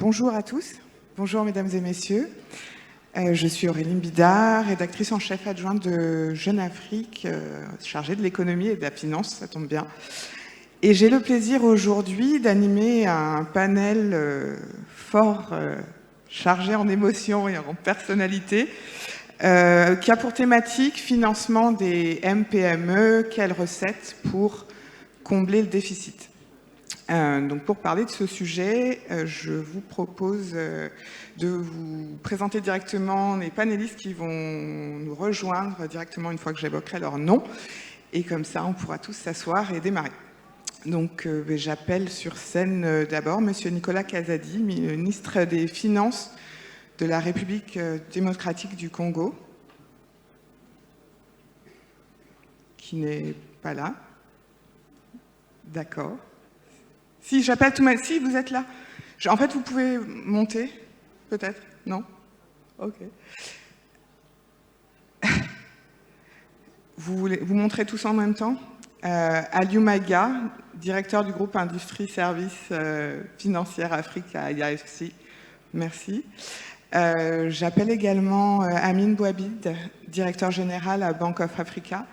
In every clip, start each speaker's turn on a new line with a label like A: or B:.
A: Bonjour à tous, bonjour mesdames et messieurs. Je suis Aurélie Bidard, rédactrice en chef adjointe de Jeune Afrique, chargée de l'économie et de la finance, ça tombe bien. Et j'ai le plaisir aujourd'hui d'animer un panel fort chargé en émotions et en personnalité, qui a pour thématique financement des MPME, quelles recettes pour combler le déficit. Donc pour parler de ce sujet, je vous propose de vous présenter directement les panélistes qui vont nous rejoindre directement une fois que j'évoquerai leur nom. Et comme ça, on pourra tous s'asseoir et démarrer. Donc j'appelle sur scène d'abord Monsieur Nicolas Kazadi, ministre des Finances de la République démocratique du Congo, qui n'est pas là. D'accord. Si, j'appelle tout le monde. Si, vous êtes là. En fait, vous pouvez monter, peut-être. Non? Ok. Vous montrez tous en même temps. Aliou Maïga, directeur du groupe Industrie Services Financière Afrique à IAFC. Merci. J'appelle également Amine Bouabid, directeur général à Bank of Africa.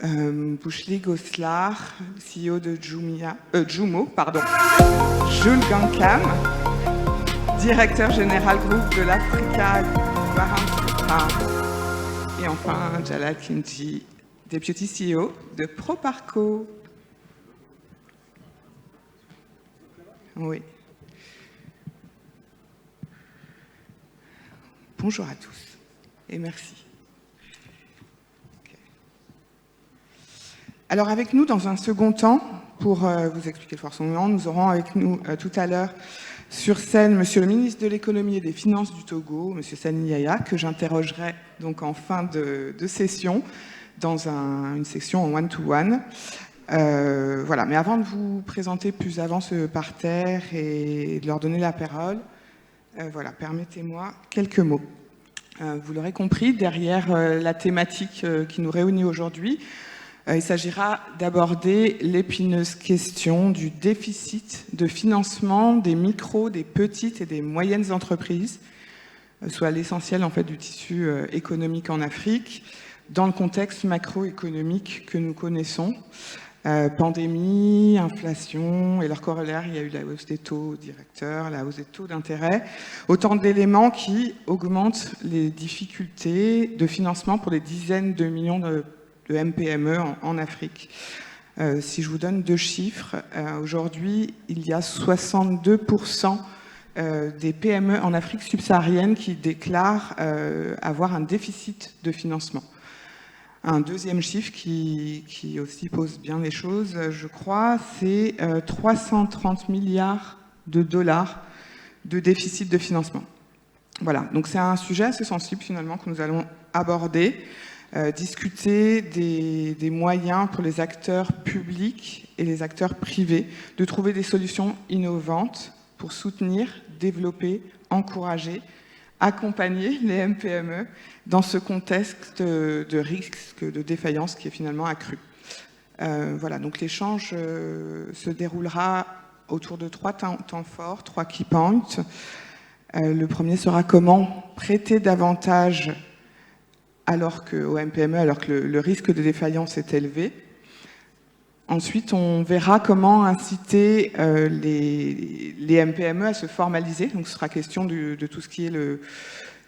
A: Bouchli Goslar, CEO de Jumo, Jules Gankam, directeur général groupe de l'Africa et enfin Jalal Kinji, Deputy CEO de Proparco. Oui. Bonjour à tous et merci. Alors avec nous, dans un second temps, pour vous expliquer le fonctionnement, nous aurons avec nous tout à l'heure sur scène Monsieur le ministre de l'économie et des finances du Togo, Monsieur Sani Yaya, que j'interrogerai donc en fin de session, dans une section en one-to-one. Voilà, mais avant de vous présenter plus avant ce parterre et de leur donner la parole, voilà, permettez-moi quelques mots. Vous l'aurez compris, derrière la thématique qui nous réunit aujourd'hui, il s'agira d'aborder l'épineuse question du déficit de financement des micros, des petites et des moyennes entreprises, soit l'essentiel en fait du tissu économique en Afrique, dans le contexte macroéconomique que nous connaissons. Pandémie, inflation et leur corollaire, il y a eu la hausse des taux directeurs, la hausse des taux d'intérêt, autant d'éléments qui augmentent les difficultés de financement pour des dizaines de millions de MPME en Afrique. Si je vous donne deux chiffres, aujourd'hui, il y a 62% des PME en Afrique subsaharienne qui déclarent avoir un déficit de financement. Un deuxième chiffre qui aussi pose bien les choses, je crois, c'est 330 milliards de dollars de déficit de financement. Voilà, donc c'est un sujet assez sensible finalement que nous allons aborder. Discuter des moyens pour les acteurs publics et les acteurs privés de trouver des solutions innovantes pour soutenir, développer, encourager, accompagner les MPME dans ce contexte de risque de défaillance qui est finalement accru. Voilà, donc l'échange se déroulera autour de trois temps forts, trois key points. Le premier sera comment prêter davantage au MPME, alors que le risque de défaillance est élevé. Ensuite, on verra comment inciter les MPME à se formaliser. Donc, ce sera question de tout ce qui est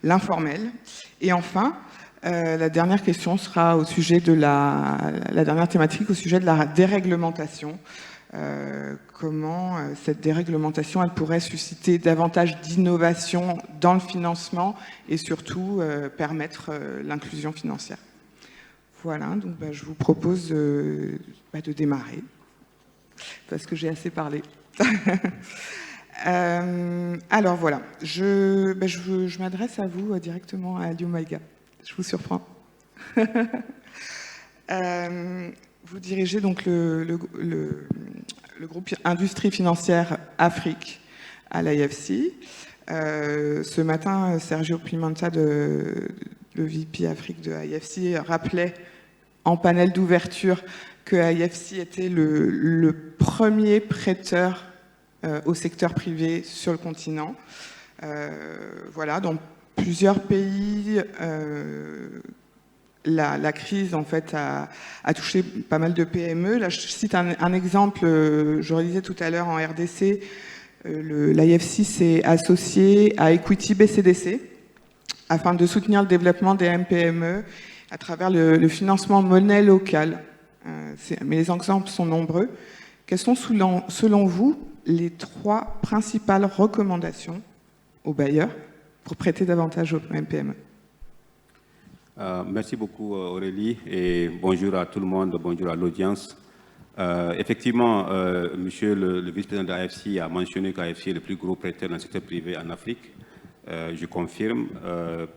A: l'informel. Et enfin, la dernière question sera au sujet de la dernière thématique, au sujet de la déréglementation. Comment cette déréglementation, elle pourrait susciter davantage d'innovation dans le financement et surtout permettre l'inclusion financière. Voilà, donc je vous propose de démarrer, parce que j'ai assez parlé. Alors voilà, je m'adresse à vous directement, à Aliou Maïga. Je vous surprends. Vous dirigez donc le groupe Industrie Financière Afrique à l'IFC. Ce matin, Sergio Pimenta, le VP Afrique de IFC, rappelait en panel d'ouverture que IFC était le premier prêteur au secteur privé sur le continent. Voilà, dans plusieurs pays, la crise en fait a touché pas mal de PME. Là, je cite un exemple, je relisais tout à l'heure en RDC, l'IFC s'est associé à Equity BCDC afin de soutenir le développement des MPME à travers le financement monnaie locale. Mais les exemples sont nombreux. Quelles sont, selon vous, les 3 principales recommandations aux bailleurs pour prêter davantage aux MPME?
B: Merci beaucoup Aurélie et bonjour à tout le monde, bonjour à l'audience. Effectivement, monsieur le vice-président de l'AFC a mentionné qu'AFC est le plus gros prêteur dans le secteur privé en Afrique. Je confirme.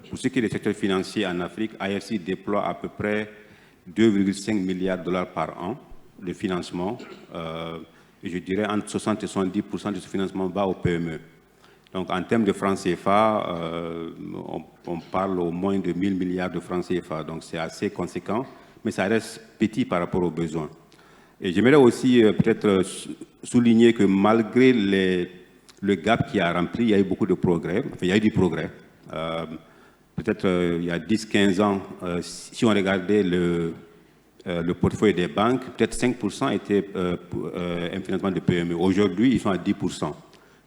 B: Pour ce qui est des secteurs financiers en Afrique, AFC déploie à peu près 2,5 milliards de dollars par an de financement. Et je dirais entre 60 et 70% de ce financement va aux PME. Donc en termes de francs CFA, on parle au moins de 1000 milliards de francs CFA. Donc c'est assez conséquent, mais ça reste petit par rapport aux besoins. Et j'aimerais aussi peut-être souligner que malgré le gap qui a rempli, il y a eu beaucoup de progrès. Enfin, il y a eu du progrès. Peut-être il y a 10-15 ans, si on regardait le portefeuille des banques, peut-être 5% était un financement de PME. Aujourd'hui, ils sont à 10%.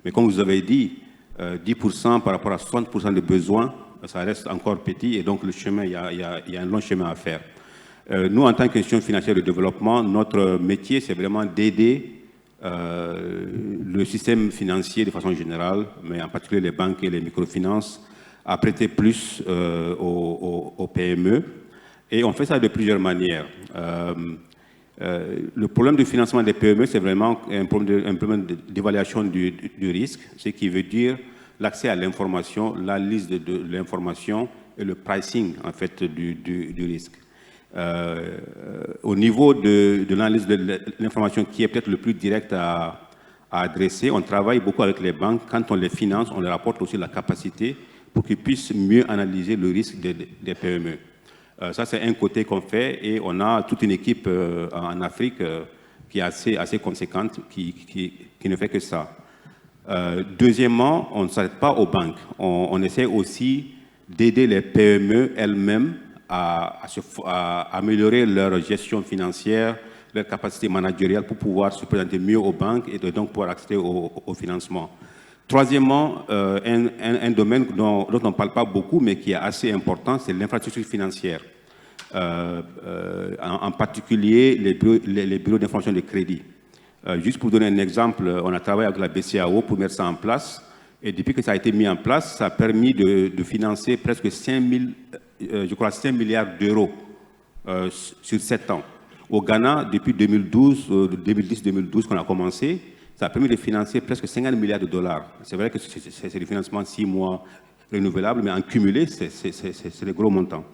B: Mais comme vous avez dit, 10% par rapport à 60% de besoins, ça reste encore petit et donc le chemin, il y a un long chemin à faire. Nous, en tant qu'institution financière de développement, notre métier, c'est vraiment d'aider le système financier de façon générale, mais en particulier les banques et les microfinances, à prêter plus aux PME. Et on fait ça de plusieurs manières. Le problème du financement des PME, c'est vraiment un problème d'évaluation du risque, ce qui veut dire l'accès à l'information, la liste de l'information et le pricing en fait, du risque. Au niveau de l'analyse de l'information qui est peut-être le plus direct à adresser, on travaille beaucoup avec les banques. Quand on les finance, on leur apporte aussi la capacité pour qu'ils puissent mieux analyser le risque des PME. Ça, c'est un côté qu'on fait et on a toute une équipe en Afrique qui est assez conséquente, qui ne fait que ça. Deuxièmement, on ne s'arrête pas aux banques. On essaie aussi d'aider les PME elles-mêmes à améliorer leur gestion financière, leur capacité managériale pour pouvoir se présenter mieux aux banques et donc pouvoir accéder au financement. Troisièmement, un domaine dont on ne parle pas beaucoup, mais qui est assez important, c'est l'infrastructure financière. En particulier, les bureaux d'information de crédit. Juste pour donner un exemple, on a travaillé avec la BCAO pour mettre ça en place. Et depuis que ça a été mis en place, ça a permis de financer presque 5 milliards d'euros sur 7 ans. Au Ghana, depuis 2010-2012 qu'on a commencé, ça a permis de financer presque 50 milliards de dollars. C'est vrai que c'est du financement 6 mois renouvelable, mais en cumulé, c'est des gros montants.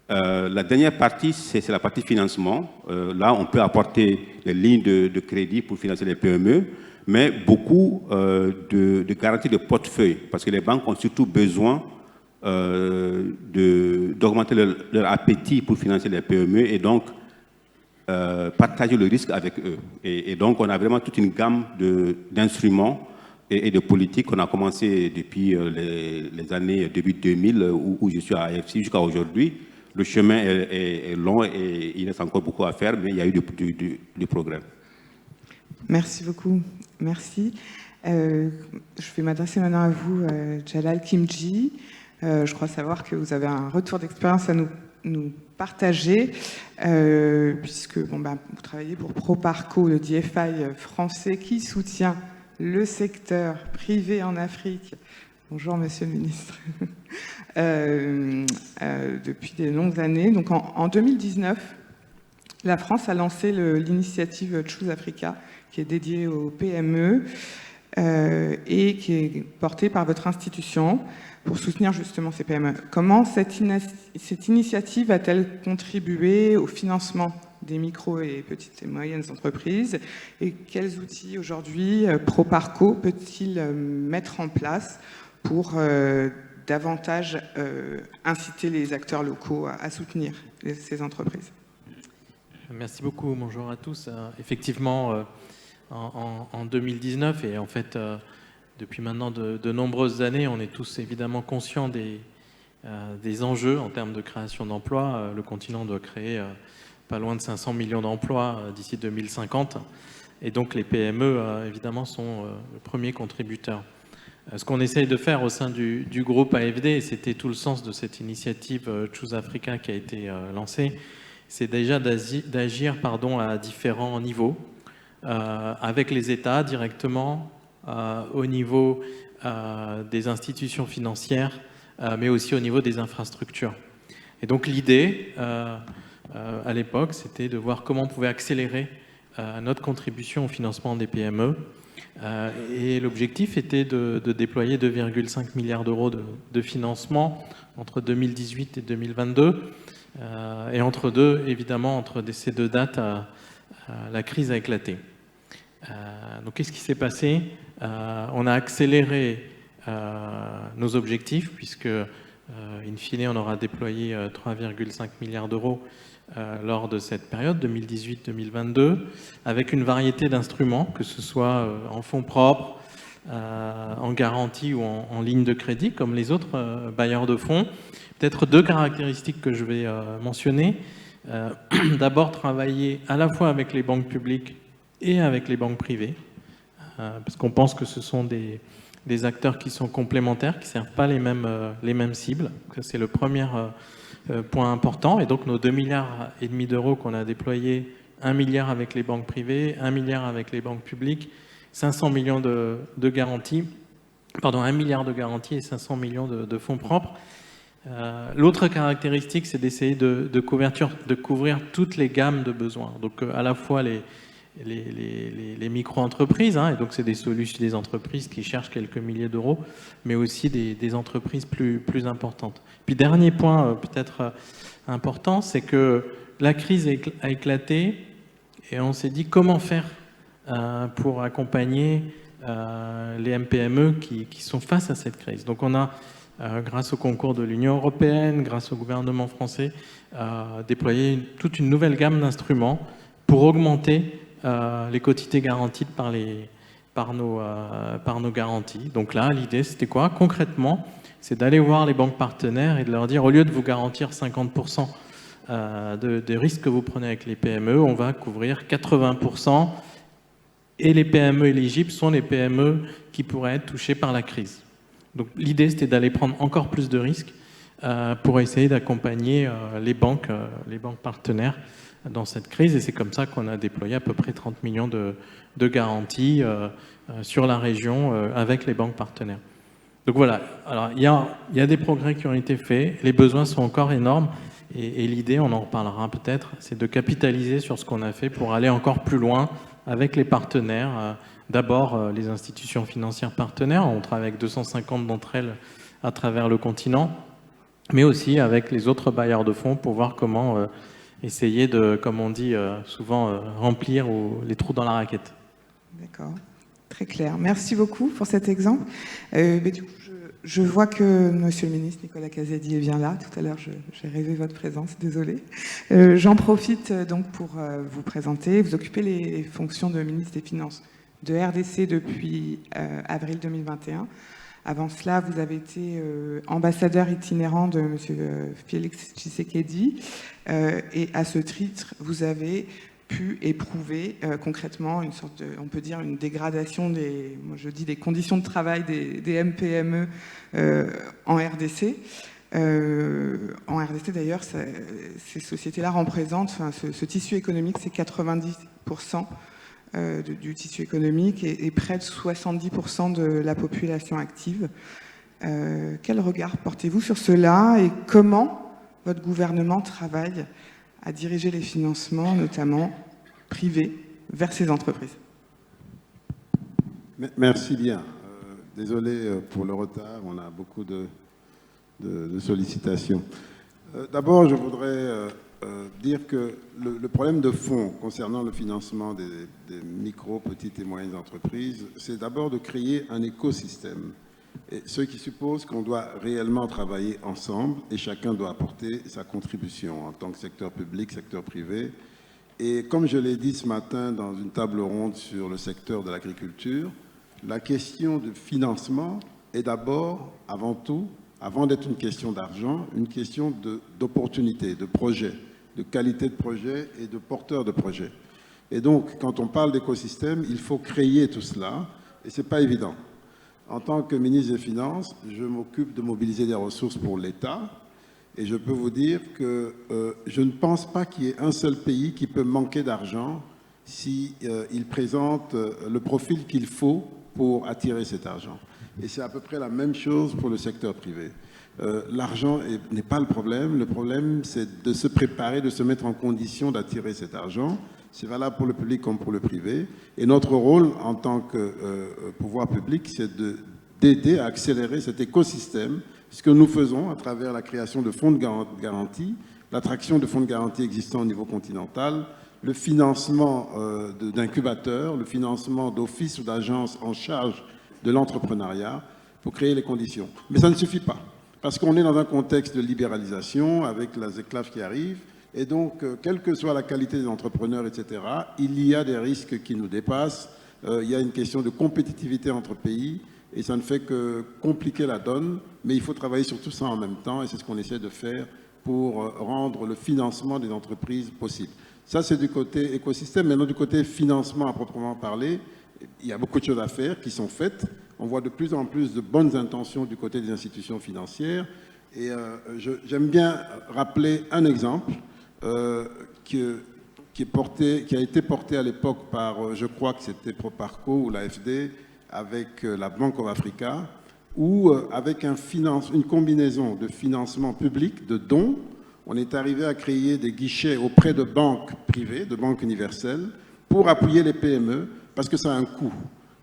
B: La dernière partie, c'est la partie financement. Là, on peut apporter des lignes de crédit pour financer les PME, mais beaucoup de garanties de portefeuille, parce que les banques ont surtout besoin d'augmenter leur appétit pour financer les PME et donc partager le risque avec eux. Et donc, on a vraiment toute une gamme d'instruments et de politiques qu'on a commencé depuis les années début 2000, où je suis à AFC jusqu'à aujourd'hui. Le chemin est long et il reste encore beaucoup à faire, mais il y a eu du progrès.
A: Merci beaucoup. Merci. Je vais m'adresser maintenant à vous, Jalal Kimji. Je crois savoir que vous avez un retour d'expérience à nous partager, puisque vous travaillez pour Proparco, le DFI français qui soutient le secteur privé en Afrique. Bonjour, monsieur le ministre. Depuis de longues années. Donc en 2019, la France a lancé l'initiative Choose Africa, qui est dédiée aux PME et qui est portée par votre institution pour soutenir justement ces PME. Comment cette initiative a-t-elle contribué au financement des micro et petites et moyennes entreprises et quels outils aujourd'hui Proparco peut-il mettre en place pour davantage inciter les acteurs locaux à soutenir ces entreprises?
C: Merci beaucoup, bonjour à tous. Effectivement, en 2019 et en fait, depuis maintenant de nombreuses années, on est tous évidemment conscients des enjeux en termes de création d'emplois. Le continent doit créer pas loin de 500 millions d'emplois d'ici 2050. Et donc les PME, évidemment, sont le premier contributeur. Ce qu'on essaye de faire au sein du groupe AFD, et c'était tout le sens de cette initiative Choose Africa qui a été lancée, c'est déjà d'agir à différents niveaux, avec les États directement, au niveau des institutions financières, mais aussi au niveau des infrastructures. Et donc l'idée, à l'époque, c'était de voir comment on pouvait accélérer notre contribution au financement des PME. Et l'objectif était de déployer 2,5 milliards d'euros de financement entre 2018 et 2022. Et entre ces deux dates, la crise a éclaté. Donc qu'est-ce qui s'est passé? On a accéléré nos objectifs, puisque, in fine, on aura déployé 3,5 milliards d'euros lors de cette période 2018-2022, avec une variété d'instruments, que ce soit en fonds propres, en garantie ou en ligne de crédit, comme les autres bailleurs de fonds. Peut-être deux caractéristiques que je vais mentionner. D'abord, travailler à la fois avec les banques publiques et avec les banques privées, parce qu'on pense que ce sont des acteurs qui sont complémentaires, qui ne servent pas les mêmes cibles. Ça, c'est le premier point important. Et donc, nos 2,5 milliards d'euros qu'on a déployés, 1 milliard avec les banques privées, 1 milliard avec les banques publiques, 500 millions de garanties, 1 milliard de garanties et 500 millions de fonds propres. L'autre caractéristique, c'est d'essayer de couvrir toutes les gammes de besoins. Donc, à la fois les micro-entreprises, et donc c'est des entreprises qui cherchent quelques milliers d'euros, mais aussi des entreprises plus importantes. Puis dernier point peut-être important, c'est que la crise a éclaté et on s'est dit comment faire pour accompagner les MPME qui sont face à cette crise. Donc on a, grâce au concours de l'Union européenne, grâce au gouvernement français, déployé toute une nouvelle gamme d'instruments pour augmenter les quotités garanties par nos garanties. Donc là, l'idée, c'était quoi? Concrètement, c'est d'aller voir les banques partenaires et de leur dire, au lieu de vous garantir 50% des risques que vous prenez avec les PME, on va couvrir 80%, et les PME éligibles sont les PME qui pourraient être touchées par la crise. Donc l'idée, c'était d'aller prendre encore plus de risques pour essayer d'accompagner les banques partenaires dans cette crise, et c'est comme ça qu'on a déployé à peu près 30 millions de garanties sur la région avec les banques partenaires. Donc voilà, alors il y a des progrès qui ont été faits, les besoins sont encore énormes, et l'idée, on en reparlera peut-être, c'est de capitaliser sur ce qu'on a fait pour aller encore plus loin avec les partenaires. D'abord, les institutions financières partenaires, on travaille avec 250 d'entre elles à travers le continent, mais aussi avec les autres bailleurs de fonds pour voir comment essayer de, comme on dit souvent, remplir les trous dans la raquette.
A: D'accord, très clair. Merci beaucoup pour cet exemple. Mais du coup, je vois que Monsieur le ministre Nicolas Kazadi est bien là. Tout à l'heure, j'ai rêvé votre présence, désolée. J'en profite donc pour vous présenter. Vous occupez les fonctions de ministre des Finances de RDC depuis avril 2021. Avant cela, vous avez été ambassadeur itinérant de M. Félix Tshisekedi. Et à ce titre, vous avez pu éprouver concrètement une sorte de, on peut dire, une dégradation des conditions de travail des MPME en RDC. En RDC, d'ailleurs, ces sociétés-là représentent, ce tissu économique, c'est 90% du tissu économique et près de 70% de la population active. Quel regard portez-vous sur cela et comment votre gouvernement travaille à diriger les financements, notamment privés, vers ces entreprises?
D: Merci bien. Désolé pour le retard, on a beaucoup de sollicitations. D'abord, je voudrais dire que le problème de fond concernant le financement des micro, petites et moyennes entreprises, c'est d'abord de créer un écosystème. Et ce qui suppose qu'on doit réellement travailler ensemble et chacun doit apporter sa contribution en tant que secteur public, secteur privé. Et comme je l'ai dit ce matin dans une table ronde sur le secteur de l'agriculture, la question du financement est d'abord, avant tout, avant d'être une question d'argent, une question d'opportunité, de projet, de qualité de projet et de porteur de projet. Et donc, quand on parle d'écosystème, il faut créer tout cela, et ce n'est pas évident. En tant que ministre des Finances, je m'occupe de mobiliser des ressources pour l'État, et je peux vous dire que je ne pense pas qu'il y ait un seul pays qui peut manquer d'argent si il présente le profil qu'il faut pour attirer cet argent. Et c'est à peu près la même chose pour le secteur privé. L'argent n'est pas le problème c'est de se préparer, de se mettre en condition d'attirer cet argent. C'est valable pour le public comme pour le privé. Et notre rôle en tant que pouvoir public, c'est d'aider à accélérer cet écosystème, ce que nous faisons à travers la création de fonds de garantie, l'attraction de fonds de garantie existants au niveau continental, le financement d'incubateurs, le financement d'offices ou d'agences en charge de l'entrepreneuriat pour créer les conditions. Mais ça ne suffit pas, parce qu'on est dans un contexte de libéralisation avec la ZECLAF qui arrive, et donc, quelle que soit la qualité des entrepreneurs, etc., il y a des risques qui nous dépassent, il y a une question de compétitivité entre pays, et ça ne fait que compliquer la donne, mais il faut travailler sur tout ça en même temps, et c'est ce qu'on essaie de faire pour rendre le financement des entreprises possible. Ça, c'est du côté écosystème. Maintenant, du côté financement à proprement parler, il y a beaucoup de choses à faire qui sont faites. On voit de plus en plus de bonnes intentions du côté des institutions financières. Et j'aime bien rappeler un exemple qui a été porté à l'époque par, je crois que c'était Proparco ou l'AFD, avec la Bank of Africa, où avec une combinaison de financement public, de dons, on est arrivé à créer des guichets auprès de banques privées, de banques universelles, pour appuyer les PME, parce que ça a un coût.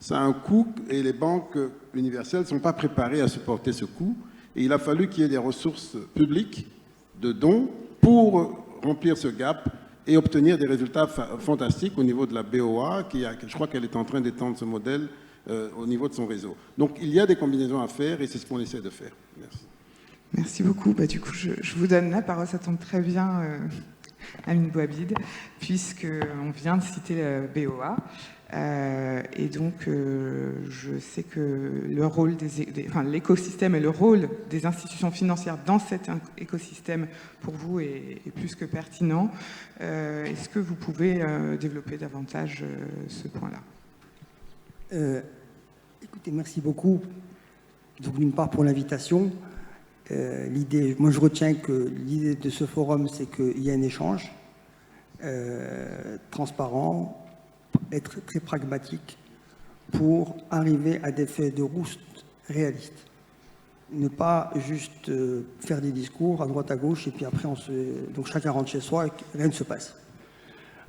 D: Ça a un coût et les banques universelles ne sont pas préparées à supporter ce coût. Et il a fallu qu'il y ait des ressources publiques de dons pour remplir ce gap et obtenir des résultats fantastiques au niveau de la BOA, je crois qu'elle est en train d'étendre ce modèle au niveau de son réseau. Donc il y a des combinaisons à faire et c'est ce qu'on essaie de faire. Merci.
A: Merci beaucoup. Du coup, je vous donne la parole, ça tombe très bien, Amine Bouabid, puisqu'on vient de citer la BOA. Et donc, je sais que le rôle l'écosystème et le rôle des institutions financières dans cet écosystème, pour vous, est plus que pertinent. Est-ce que vous pouvez développer davantage ce point-là?
E: Écoutez, merci beaucoup, donc, d'une part, pour l'invitation. Moi, je retiens que l'idée de ce forum, c'est qu'il y a un échange transparent, être très pragmatique pour arriver à des faits de route réalistes. Ne pas juste faire des discours à droite à gauche et puis après donc chacun rentre chez soi et rien ne se passe.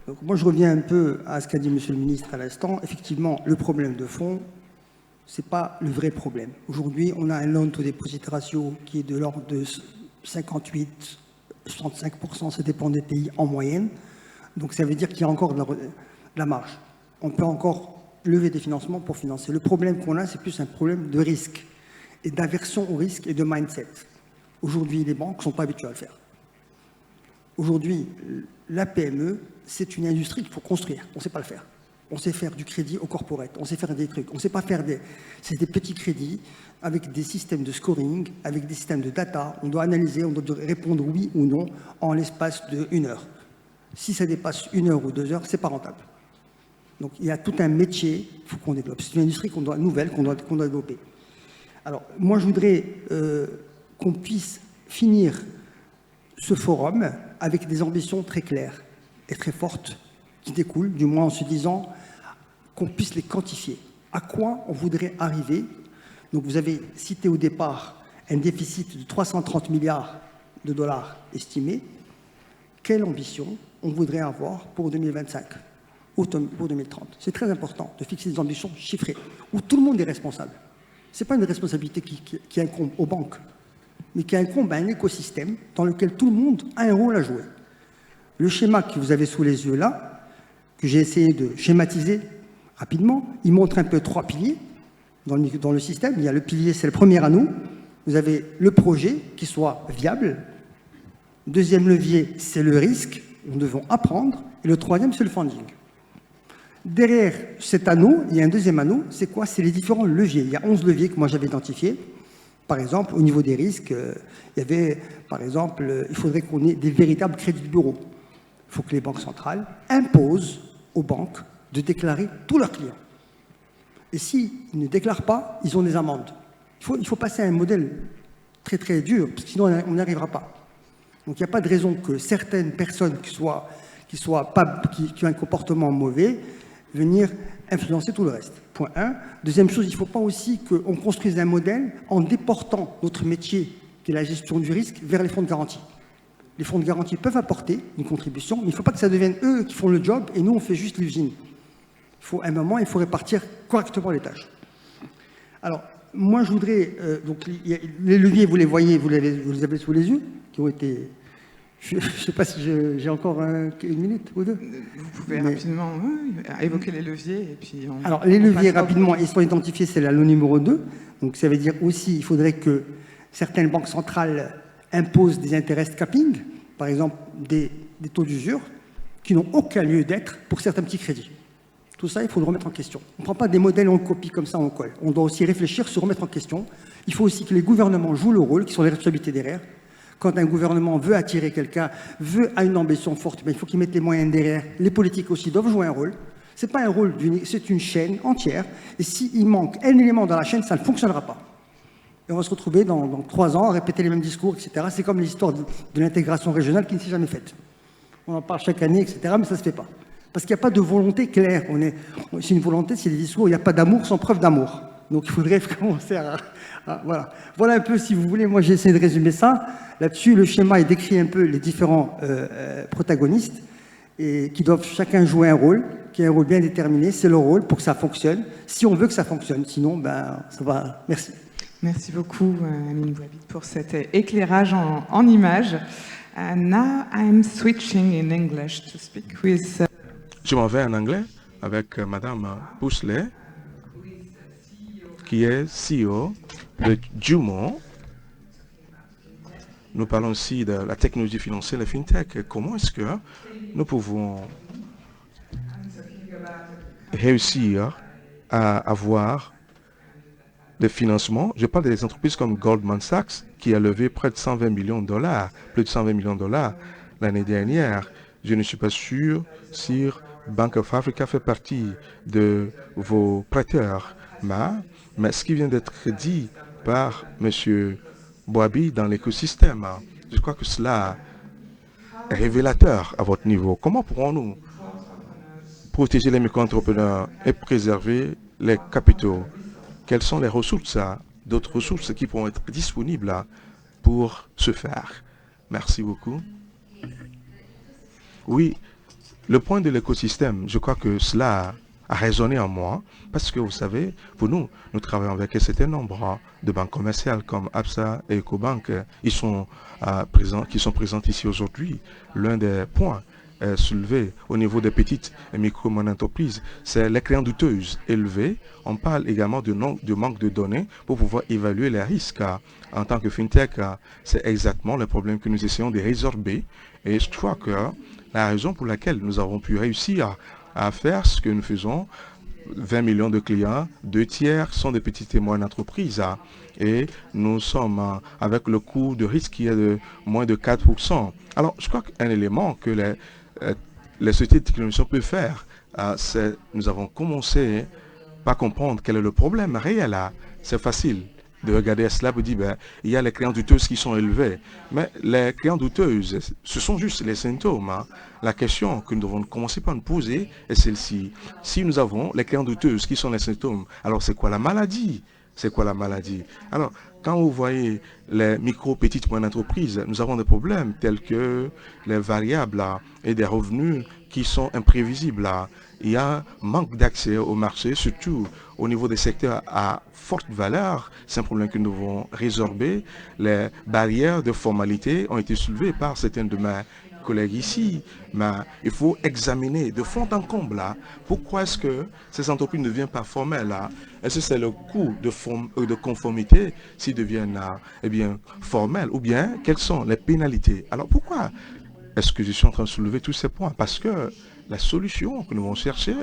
E: Donc moi je reviens un peu à ce qu'a dit Monsieur le Ministre à l'instant. Effectivement, le problème de fond, c'est pas le vrai problème. Aujourd'hui, on a un loan to deposit ratio qui est de l'ordre de 58-65%, ça dépend des pays en moyenne. Donc ça veut dire qu'il y a encore de la marge. On peut encore lever des financements pour financer. Le problème qu'on a, c'est plus un problème de risque et d'aversion au risque et de mindset. Aujourd'hui, les banques ne sont pas habituées à le faire. Aujourd'hui, la PME, c'est une industrie qu'il faut construire. On ne sait pas le faire. On sait faire du crédit au corporate, on sait faire des trucs. On ne sait pas faire c'est des petits crédits avec des systèmes de scoring, avec des systèmes de data. On doit analyser, on doit répondre oui ou non en l'espace d'1 heure. Si ça dépasse 1 heure ou 2 heures, c'est pas rentable. Donc il y a tout un métier qu'il faut qu'on développe. C'est une industrie nouvelle qu'on doit développer. Alors moi je voudrais qu'on puisse finir ce forum avec des ambitions très claires et très fortes qui découlent, du moins en se disant qu'on puisse les quantifier. À quoi on voudrait arriver? Donc vous avez cité au départ un déficit de 330 milliards de dollars estimé. Quelle ambition on voudrait avoir pour 2025 ou pour 2030? C'est très important de fixer des ambitions chiffrées, où tout le monde est responsable. Ce n'est pas une responsabilité qui incombe aux banques, mais qui incombe à un écosystème dans lequel tout le monde a un rôle à jouer. Le schéma que vous avez sous les yeux là, que j'ai essayé de schématiser rapidement, il montre un peu 3 piliers dans le système. Il y a le pilier, c'est le premier à nous. Vous avez le projet qui soit viable. Deuxième levier, c'est le risque. Nous devons apprendre. Et le troisième, c'est le funding. Derrière cet anneau, il y a un deuxième anneau. C'est quoi? C'est les différents leviers. Il y a 11 leviers que moi j'avais identifiés. Par exemple, au niveau des risques, il y avait, par exemple, il faudrait qu'on ait des véritables crédits de bureau. Il faut que les banques centrales imposent aux banques de déclarer tous leurs clients. Et s'ils ne déclarent pas, ils ont des amendes. Il faut passer à un modèle très très dur, parce que sinon on n'y arrivera pas. Donc il n'y a pas de raison que certaines personnes qui ont un comportement mauvais venir influencer tout le reste. Point 1. Deuxième chose, il ne faut pas aussi qu'on construise un modèle en déportant notre métier, qui est la gestion du risque, vers les fonds de garantie. Les fonds de garantie peuvent apporter une contribution, mais il ne faut pas que ça devienne eux qui font le job et nous on fait juste l'usine. À un moment, il faut répartir correctement les tâches. Alors, moi je voudrais, donc les leviers, vous les voyez, vous les avez sous les yeux, qui ont été... Je ne sais pas si j'ai encore une minute ou deux.
A: Vous pouvez rapidement évoquer les leviers et puis
E: alors, les leviers, rapidement, ils sont identifiés, c'est la loi numéro 2. Donc, ça veut dire aussi, il faudrait que certaines banques centrales imposent des interest capping, par exemple des taux d'usure, qui n'ont aucun lieu d'être pour certains petits crédits. Tout ça, il faut le remettre en question. On ne prend pas des modèles, on copie comme ça, on colle. On doit aussi réfléchir, se remettre en question. Il faut aussi que les gouvernements jouent le rôle, qui sont les responsabilités derrière. Quand un gouvernement veut attirer quelqu'un, a une ambition forte, il faut qu'il mette les moyens derrière. Les politiques aussi doivent jouer un rôle. Ce n'est pas un rôle unique, c'est une chaîne entière. Et s'il manque un élément dans la chaîne, ça ne fonctionnera pas. Et on va se retrouver dans 3 ans à répéter les mêmes discours, etc. C'est comme l'histoire de l'intégration régionale qui ne s'est jamais faite. On en parle chaque année, etc., mais ça ne se fait pas. Parce qu'il n'y a pas de volonté claire. C'est une volonté, c'est des discours, il n'y a pas d'amour sans preuve d'amour. Donc il faudrait commencer voilà un peu, si vous voulez, moi j'ai essayé de résumer ça. Là-dessus, le schéma est décrit un peu les différents protagonistes et qui doivent chacun jouer un rôle, qui a un rôle bien déterminé. C'est leur rôle pour que ça fonctionne, si on veut que ça fonctionne. Sinon, ça va. Merci.
A: Merci beaucoup, Amine Bouhabid, pour cet éclairage en images. Now I'm switching in English to speak with...
F: Je m'en vais en anglais avec Madame Bousselet, qui est CEO de Jumo. Nous parlons aussi de la technologie financière, la FinTech. Comment est-ce que nous pouvons réussir à avoir des financements? Je parle des entreprises comme Goldman Sachs, qui a levé près de 120 millions de dollars, plus de 120 millions de dollars l'année dernière. Je ne suis pas sûr si Bank of Africa fait partie de vos prêteurs, mais ce qui vient d'être dit par M. Bouhabid dans l'écosystème, je crois que cela est révélateur à votre niveau. Comment pourrons-nous protéger les micro-entrepreneurs et préserver les capitaux? Quelles sont les ressources, d'autres ressources qui pourront être disponibles pour ce faire? Merci beaucoup. Oui, le point de l'écosystème, je crois que cela a résonné en moi, parce que vous savez, pour nous, nous travaillons avec un certain nombre de banques commerciales comme Absa et Ecobank, qui sont présentes ici aujourd'hui. L'un des points soulevés au niveau des petites et micro-entreprises, c'est les créances douteuses élevées. On parle également de manque de données pour pouvoir évaluer les risques. En tant que FinTech, c'est exactement le problème que nous essayons de résorber. Et je crois que la raison pour laquelle nous avons pu réussir à faire ce que nous faisons, 20 millions de clients, 2 tiers sont des petites et moyennes entreprises. Et nous sommes avec le coût de risque qui est de moins de 4%. Alors, je crois qu'un élément que les sociétés de technologie peuvent faire, c'est nous avons commencé par comprendre quel est le problème réel. C'est facile de regarder cela et dire, il y a les créances douteuses qui sont élevées. Mais les créances douteuses, ce sont juste les symptômes. La question que nous devons commencer par nous poser est celle-ci. Si nous avons les créances douteuses qui sont les symptômes, alors c'est quoi la maladie? C'est quoi la maladie? Alors, quand vous voyez les micro, petites, moyennes entreprises, nous avons des problèmes tels que les variables et des revenus qui sont imprévisibles. Il y a un manque d'accès au marché, surtout au niveau des secteurs à forte valeur. C'est un problème que nous devons résorber. Les barrières de formalité ont été soulevées par certains de mes collègues ici, mais il faut examiner de fond en comble pourquoi est-ce que ces entreprises ne deviennent pas formelles. Est-ce que c'est le coût de conformité s'ils deviennent formels, ou bien quelles sont les pénalités? Alors pourquoi est-ce que je suis en train de soulever tous ces points? Parce que la solution que nous allons chercher,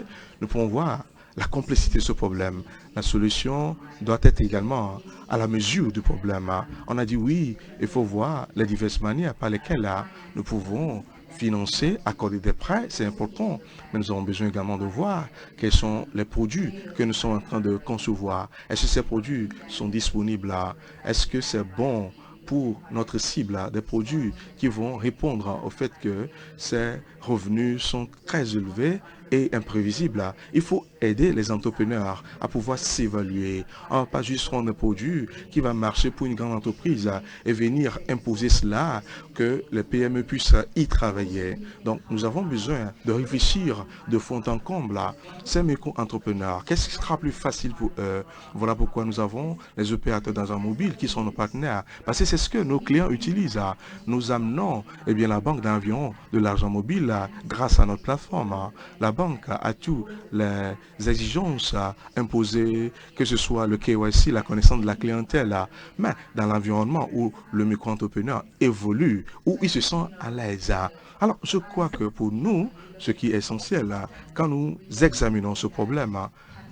F: nous pouvons voir la complexité de ce problème. La solution doit être également à la mesure du problème. On a dit oui, il faut voir les diverses manières par lesquelles nous pouvons financer, accorder des prêts, c'est important. Mais nous avons besoin également de voir quels sont les produits que nous sommes en train de concevoir. Est-ce que ces produits sont disponibles là? Est-ce que c'est bon pour notre cible, des produits qui vont répondre au fait que ces revenus sont très élevés et imprévisibles? Il faut aider les entrepreneurs à pouvoir s'évaluer. On ne va pas juste prendre un produit qui va marcher pour une grande entreprise et venir imposer cela, que les PME puissent y travailler. Donc nous avons besoin de réfléchir de fond en comble à ces micro-entrepreneurs. Qu'est-ce qui sera plus facile pour eux? Voilà pourquoi nous avons les opérateurs d'argent mobile qui sont nos partenaires. Parce que c'est ce que nos clients utilisent. Nous amenons la banque d'environ de l'argent mobile grâce à notre plateforme. La banque a toutes les exigences imposées, que ce soit le KYC, la connaissance de la clientèle, mais dans l'environnement où le micro-entrepreneur évolue, où il se sent à l'aise. Alors, je crois que pour nous, ce qui est essentiel, quand nous examinons ce problème,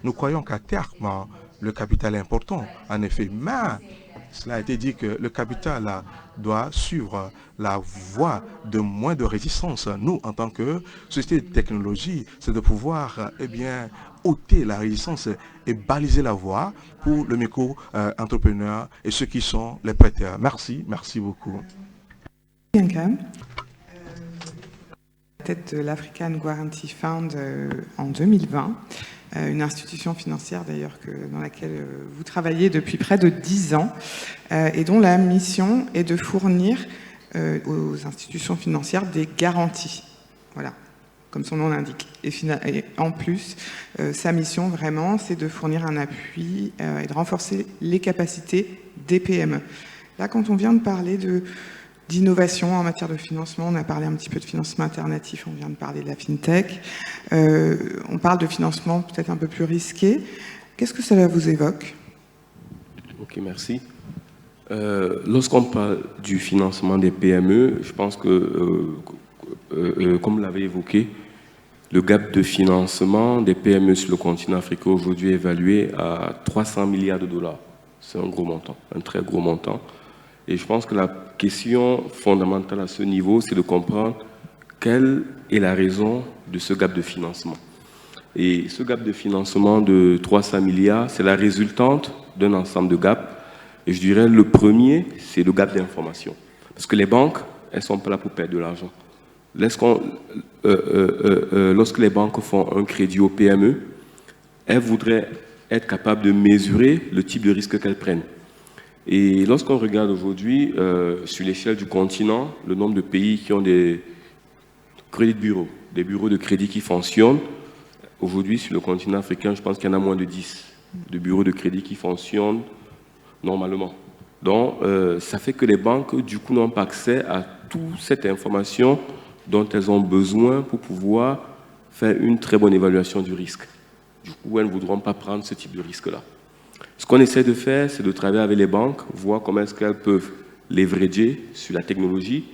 F: nous croyons qu'à terme, le capital est important, en effet, mais cela a été dit que le capital doit suivre la voie de moins de résistance. Nous, en tant que société de technologie, c'est de pouvoir ôter la résistance et baliser la voie pour le micro-entrepreneur et ceux qui sont les prêteurs. Merci, merci beaucoup.
A: Tête de l'African Guarantee Fund en 2020, une institution financière d'ailleurs dans laquelle vous travaillez depuis près de 10 ans et dont la mission est de fournir aux institutions financières des garanties. Voilà, comme son nom l'indique. Et en plus, sa mission vraiment, c'est de fournir un appui et de renforcer les capacités des PME. Là, quand on vient de parler d'innovation en matière de financement, on a parlé un petit peu de financement alternatif, on vient de parler de la FinTech, on parle de financement peut-être un peu plus risqué. Qu'est-ce que cela vous évoque?
G: Ok, merci. Lorsqu'on parle du financement des PME, je pense que, comme vous l'avez évoqué, le gap de financement des PME sur le continent africain aujourd'hui est évalué à 300 milliards de dollars. C'est un gros montant, un très gros montant. Et je pense que la question fondamentale à ce niveau, c'est de comprendre quelle est la raison de ce gap de financement. Et ce gap de financement de 300 milliards, c'est la résultante d'un ensemble de gaps. Et je dirais le premier, c'est le gap d'information. Parce que les banques, elles ne sont pas là pour perdre de l'argent. Lorsque les banques font un crédit aux PME, elles voudraient être capables de mesurer le type de risque qu'elles prennent. Et lorsqu'on regarde aujourd'hui, sur l'échelle du continent, le nombre de pays qui ont des crédits de bureaux, des bureaux de crédit qui fonctionnent, aujourd'hui sur le continent africain, je pense qu'il y en a moins de 10 de bureaux de crédit qui fonctionnent normalement. Donc, ça fait que les banques, du coup, n'ont pas accès à toute cette information dont elles ont besoin pour pouvoir faire une très bonne évaluation du risque. Du coup, elles ne voudront pas prendre ce type de risque-là. Ce qu'on essaie de faire, c'est de travailler avec les banques, voir comment est-ce qu'elles peuvent leverager sur la technologie,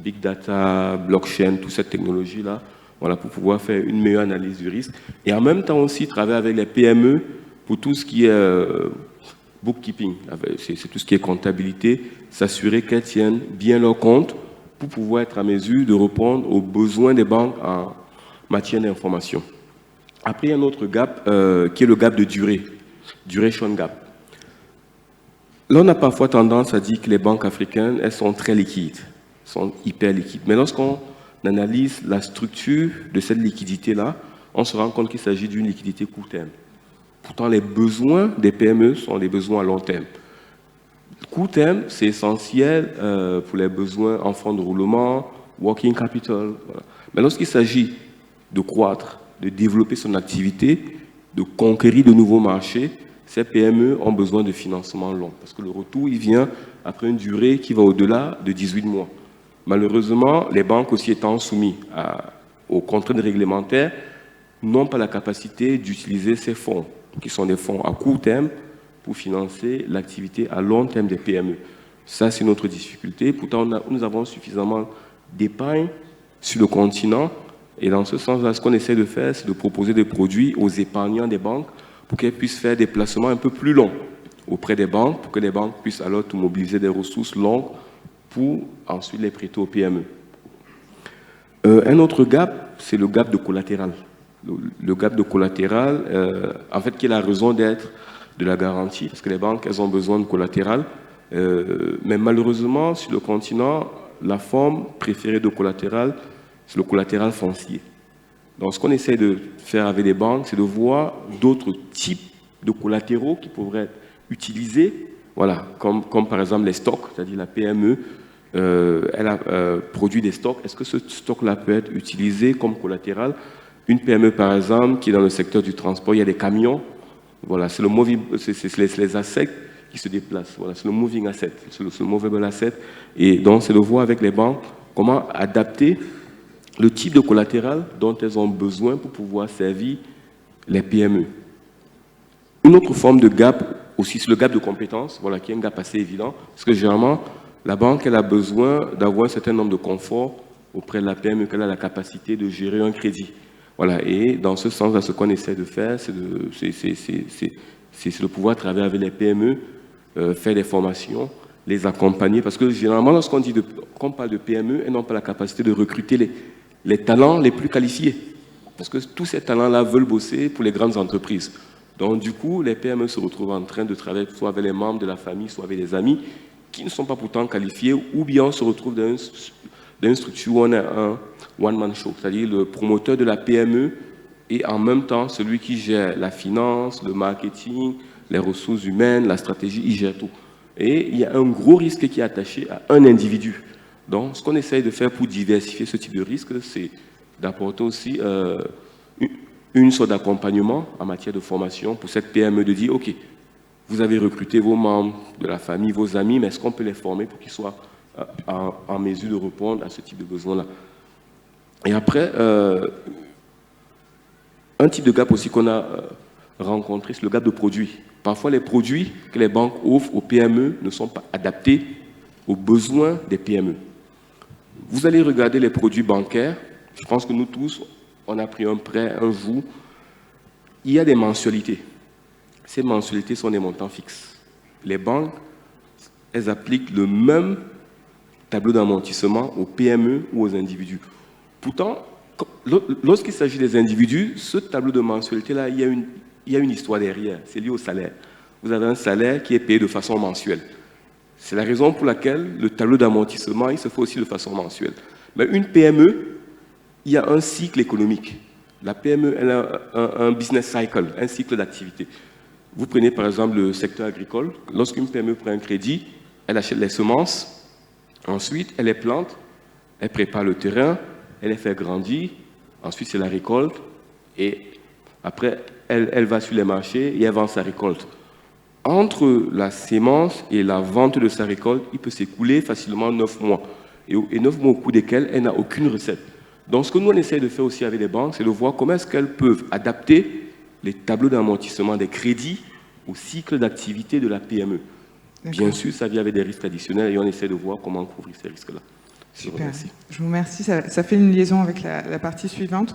G: big data, blockchain, toute cette technologie-là, voilà, pour pouvoir faire une meilleure analyse du risque. Et en même temps aussi, travailler avec les PME pour tout ce qui est bookkeeping, c'est tout ce qui est comptabilité, s'assurer qu'elles tiennent bien leurs comptes pour pouvoir être à mesure de répondre aux besoins des banques en matière d'information. Après, il y a un autre gap qui est le gap de durée. Duration gap. Là, on a parfois tendance à dire que les banques africaines, elles sont très liquides, sont hyper liquides. Mais lorsqu'on analyse la structure de cette liquidité-là, on se rend compte qu'il s'agit d'une liquidité court terme. Pourtant, les besoins des PME sont des besoins à long terme. Court terme, c'est essentiel pour les besoins en fonds de roulement, working capital. Voilà. Mais lorsqu'il s'agit de croître, de développer son activité, de conquérir de nouveaux marchés, ces PME ont besoin de financement long. Parce que le retour, il vient après une durée qui va au-delà de 18 mois. Malheureusement, les banques aussi étant soumises aux contraintes réglementaires, n'ont pas la capacité d'utiliser ces fonds, qui sont des fonds à court terme, pour financer l'activité à long terme des PME. Ça, c'est notre difficulté. Pourtant, nous avons suffisamment d'épargne sur le continent. Et dans ce sens-là, ce qu'on essaie de faire, c'est de proposer des produits aux épargnants des banques pour qu'ils puissent faire des placements un peu plus longs auprès des banques, pour que les banques puissent alors tout mobiliser des ressources longues pour ensuite les prêter aux PME. Un autre gap, c'est le gap de collatéral. Le gap de collatéral, en fait, qui est la raison d'être de la garantie, parce que les banques, elles ont besoin de collatéral. Mais malheureusement, sur le continent, la forme préférée de collatéral, c'est le collatéral foncier. Donc, ce qu'on essaie de faire avec les banques, c'est de voir d'autres types de collatéraux qui pourraient être utilisés, voilà, comme par exemple les stocks, c'est-à-dire la PME, elle a produit des stocks. Est-ce que ce stock-là peut être utilisé comme collatéral? Une PME, par exemple, qui est dans le secteur du transport, il y a des camions. Voilà, c'est les assets qui se déplacent. Voilà, c'est le moving asset, c'est le movable asset. Et donc, c'est de voir avec les banques comment adapter le type de collatéral dont elles ont besoin pour pouvoir servir les PME. Une autre forme de gap aussi, c'est le gap de compétences, voilà, qui est un gap assez évident, parce que généralement, la banque, elle a besoin d'avoir un certain nombre de conforts auprès de la PME, qu'elle a la capacité de gérer un crédit. Voilà, et dans ce sens, ce qu'on essaie de faire, c'est de pouvoir travailler avec les PME, faire des formations, les accompagner, parce que généralement, lorsqu'on parle de PME, elles n'ont pas la capacité de recruter les talents les plus qualifiés, parce que tous ces talents-là veulent bosser pour les grandes entreprises. Donc, du coup, les PME se retrouvent en train de travailler soit avec les membres de la famille, soit avec des amis qui ne sont pas pourtant qualifiés, ou bien on se retrouve dans une structure où on a un one-man show, c'est-à-dire le promoteur de la PME et en même temps celui qui gère la finance, le marketing, les ressources humaines, la stratégie, il gère tout. Et il y a un gros risque qui est attaché à un individu. Donc, ce qu'on essaye de faire pour diversifier ce type de risque, c'est d'apporter aussi une sorte d'accompagnement en matière de formation pour cette PME, de dire, OK, vous avez recruté vos membres de la famille, vos amis, mais est-ce qu'on peut les former pour qu'ils soient en mesure de répondre à ce type de besoin-là? Et après, un type de gap aussi qu'on a rencontré, c'est le gap de produits. Parfois, les produits que les banques offrent aux PME ne sont pas adaptés aux besoins des PME. Vous allez regarder les produits bancaires. Je pense que nous tous, on a pris un prêt un jour. Il y a des mensualités. Ces mensualités sont des montants fixes. Les banques, elles appliquent le même tableau d'amortissement aux PME ou aux individus. Pourtant, lorsqu'il s'agit des individus, ce tableau de mensualité-là, il y a une histoire derrière. C'est lié au salaire. Vous avez un salaire qui est payé de façon mensuelle. C'est la raison pour laquelle le tableau d'amortissement, il se fait aussi de façon mensuelle. Mais une PME, il y a un cycle économique. La PME, elle a un business cycle, un cycle d'activité. Vous prenez par exemple le secteur agricole. Lorsqu'une PME prend un crédit, elle achète les semences, ensuite elle les plante, elle prépare le terrain, elle les fait grandir, ensuite c'est la récolte, et après elle va sur les marchés et elle vend sa récolte. Entre la sémence et la vente de sa récolte, il peut s'écouler facilement 9 mois. Et 9 mois au cours desquels elle n'a aucune recette. Donc ce que nous on essaie de faire aussi avec les banques, c'est de voir comment est-ce qu'elles peuvent adapter les tableaux d'amortissement des crédits au cycle d'activité de la PME. Bien sûr, ça vient avec des risques additionnels et on essaie de voir comment couvrir ces risques-là.
A: Super. Je vous remercie. Ça fait une liaison avec la partie suivante.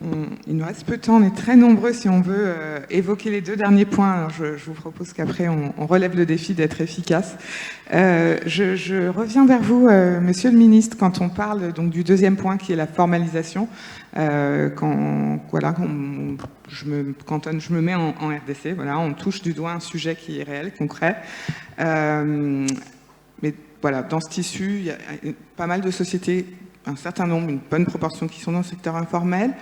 A: Il nous reste peu de temps. On est très nombreux si on veut évoquer les 2 derniers points. Alors je vous propose qu'après, on relève le défi d'être efficace. Je reviens vers vous, Monsieur le Ministre, quand on parle donc, du 2e point qui est la formalisation. Quand je me mets en RDC, voilà, on touche du doigt un sujet qui est réel, concret. Mais voilà, dans ce tissu, il y a pas mal de sociétés, un certain nombre, une bonne proportion qui sont dans le secteur informel.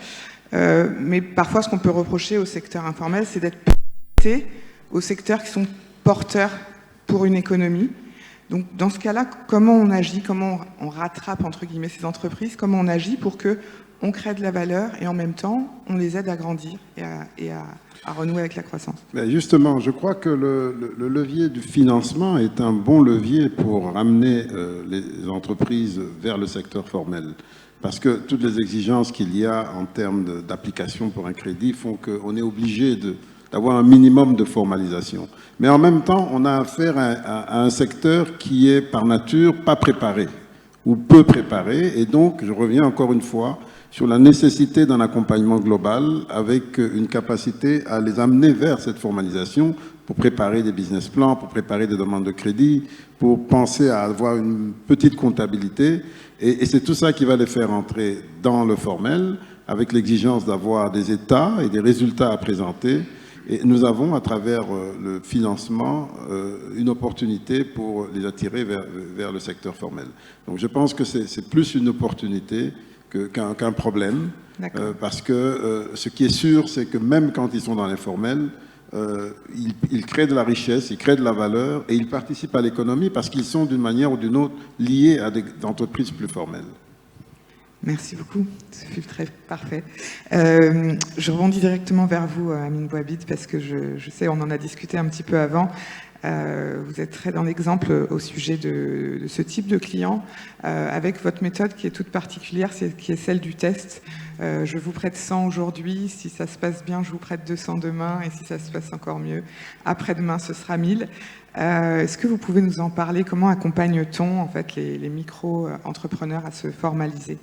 A: Mais parfois, ce qu'on peut reprocher au secteur informel, c'est d'être porté aux secteurs qui sont porteurs pour une économie. Donc, dans ce cas-là, comment on agit, comment on rattrape, entre guillemets, ces entreprises, comment on agit pour qu'on crée de la valeur et en même temps, on les aide à grandir et à renouer avec la croissance.
D: Mais justement, je crois que le levier du financement est un bon levier pour ramener les entreprises vers le secteur formel. Parce que toutes les exigences qu'il y a en termes d'application pour un crédit font qu'on est obligé d'avoir un minimum de formalisation. Mais en même temps, on a affaire à un secteur qui est par nature pas préparé ou peu préparés. Et donc, je reviens encore une fois sur la nécessité d'un accompagnement global avec une capacité à les amener vers cette formalisation pour préparer des business plans, pour préparer des demandes de crédit, pour penser à avoir une petite comptabilité. Et c'est tout ça qui va les faire entrer dans le formel, avec l'exigence d'avoir des états et des résultats à présenter. Et nous avons, à travers le financement, une opportunité pour les attirer vers le secteur formel. Donc je pense que c'est plus une opportunité qu'un problème, parce que ce qui est sûr, c'est que même quand ils sont dans l'informel, ils créent de la richesse, ils créent de la valeur et ils participent à l'économie parce qu'ils sont d'une manière ou d'une autre liés à des entreprises plus formelles.
A: Merci beaucoup, ce fut très parfait. Je rebondis directement vers vous, Amine Bouabid, parce que je sais, on en a discuté un petit peu avant. Vous êtes très dans l'exemple au sujet de ce type de client, avec votre méthode qui est toute particulière, qui est celle du test. Je vous prête 100 aujourd'hui, si ça se passe bien, je vous prête 200 demain, et si ça se passe encore mieux, après-demain, ce sera 1000. Est-ce que vous pouvez nous en parler? Comment accompagne-t-on en fait, les micro-entrepreneurs à se formaliser?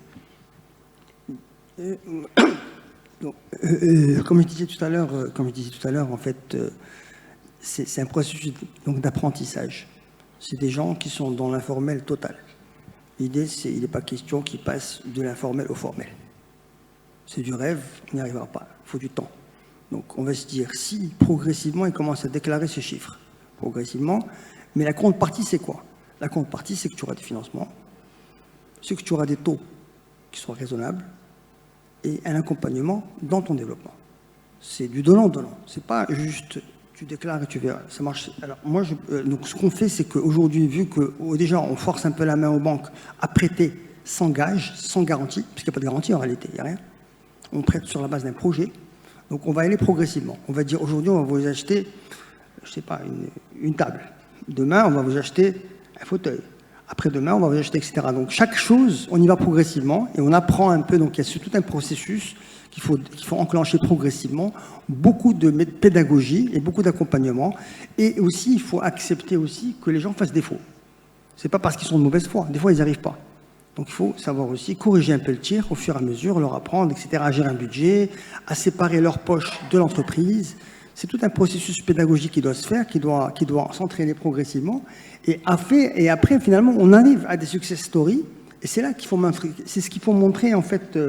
E: Comme je disais tout à l'heure, en fait, c'est un processus d'apprentissage. C'est des gens qui sont dans l'informel total. L'idée, il n'est pas question qu'ils passent de l'informel au formel. C'est du rêve, on n'y arrivera pas. Il faut du temps. Donc, on va se dire, si progressivement, ils commencent à déclarer ces chiffres, progressivement, mais la contrepartie, c'est quoi? La contrepartie, c'est que tu auras des financements, c'est que tu auras des taux qui soient raisonnables, et un accompagnement dans ton développement. C'est du donnant-donnant. C'est pas juste tu déclares et tu verras. Ça marche. Alors moi, donc ce qu'on fait, c'est qu'aujourd'hui, vu que déjà on force un peu la main aux banques à prêter sans gage, sans garantie, puisqu'il n'y a pas de garantie en réalité, il n'y a rien. On prête sur la base d'un projet. Donc on va aller progressivement. On va dire aujourd'hui, on va vous acheter, je sais pas, une table. Demain, on va vous acheter un fauteuil. Après-demain, on va vous acheter, etc. Donc, chaque chose, on y va progressivement et on apprend un peu. Donc, il y a tout un processus qu'il faut enclencher progressivement. Beaucoup de pédagogie et beaucoup d'accompagnement. Et aussi, il faut accepter aussi que les gens fassent défaut. Ce n'est pas parce qu'ils sont de mauvaise foi. Des fois, ils n'y arrivent pas. Donc, il faut savoir aussi corriger un peu le tir au fur et à mesure, leur apprendre, etc., à gérer un budget, à séparer leur poche de l'entreprise. C'est tout un processus pédagogique qui doit se faire, qui doit s'entraîner progressivement. Et après, finalement, on arrive à des success stories. Et c'est là qu'il faut montrer, c'est ce qu'il faut montrer, en fait,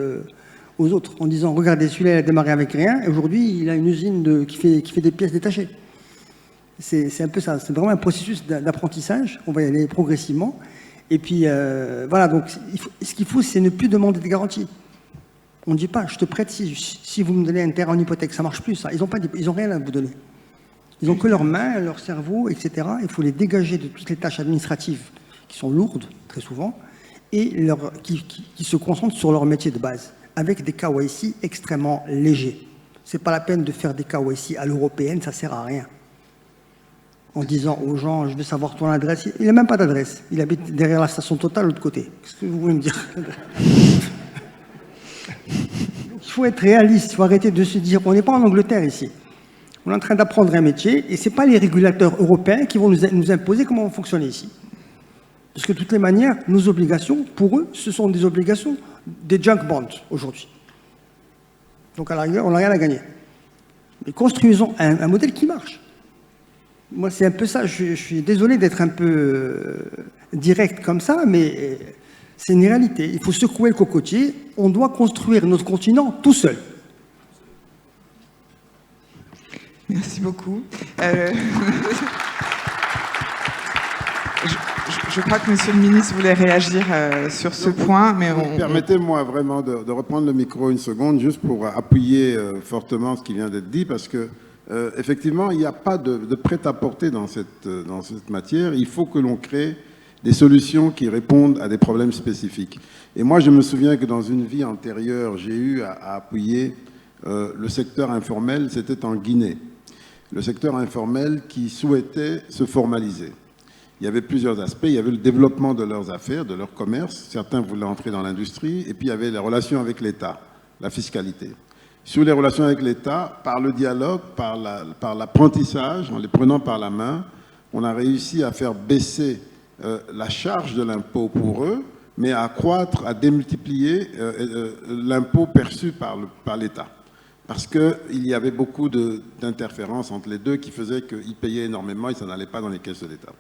E: aux autres, en disant, regardez, celui-là, il a démarré avec rien, et aujourd'hui, il a une usine qui fait des pièces détachées. C'est un peu ça. C'est vraiment un processus d'apprentissage. On va y aller progressivement. Et puis, voilà. Donc, ce qu'il faut, c'est ne plus demander de garantie. On ne dit pas, je te prête si vous me donnez un terrain en hypothèque. Ça ne marche plus, ça. Ils n'ont rien à vous donner. Ils n'ont que leurs mains, leur cerveau, etc. Il faut les dégager de toutes les tâches administratives qui sont lourdes, très souvent, et qui se concentrent sur leur métier de base, avec des KYC extrêmement légers. Ce n'est pas la peine de faire des KYC à l'européenne, ça ne sert à rien. En disant aux gens, je veux savoir ton adresse. Il n'a même pas d'adresse. Il habite derrière la station Total, de l'autre côté. Qu'est-ce que vous voulez me dire? Il faut être réaliste, il faut arrêter de se dire, on n'est pas en Angleterre ici. On est en train d'apprendre un métier et ce n'est pas les régulateurs européens qui vont nous imposer comment on fonctionne ici. Parce que de toutes les manières, nos obligations, pour eux, ce sont des obligations des junk bonds aujourd'hui. Donc à la rigueur, on n'a rien à gagner. Mais construisons un modèle qui marche. Moi, c'est un peu ça. Je suis désolé d'être un peu direct comme ça, mais c'est une réalité. Il faut secouer le cocotier. On doit construire notre continent tout seul.
A: Merci beaucoup. Je crois que Monsieur le ministre voulait réagir sur ce point, mais
D: permettez-moi vraiment de reprendre le micro une seconde, juste pour appuyer fortement ce qui vient d'être dit, parce que effectivement, il n'y a pas de prêt-à-porter dans cette matière. Il faut que l'on crée des solutions qui répondent à des problèmes spécifiques. Et moi, je me souviens que dans une vie antérieure, j'ai eu à appuyer le secteur informel, c'était en Guinée. Le secteur informel qui souhaitait se formaliser. Il y avait plusieurs aspects. Il y avait le développement de leurs affaires, de leur commerce. Certains voulaient entrer dans l'industrie. Et puis, il y avait les relations avec l'État, la fiscalité. Sur les relations avec l'État, par le dialogue, par l'apprentissage, en les prenant par la main, on a réussi à faire baisser la charge de l'impôt pour eux, mais à accroître, à démultiplier l'impôt perçu par l'État. Parce qu'il y avait beaucoup d'interférences entre les deux qui faisaient qu'ils payaient énormément et ça n'allait pas dans les caisses de l'État.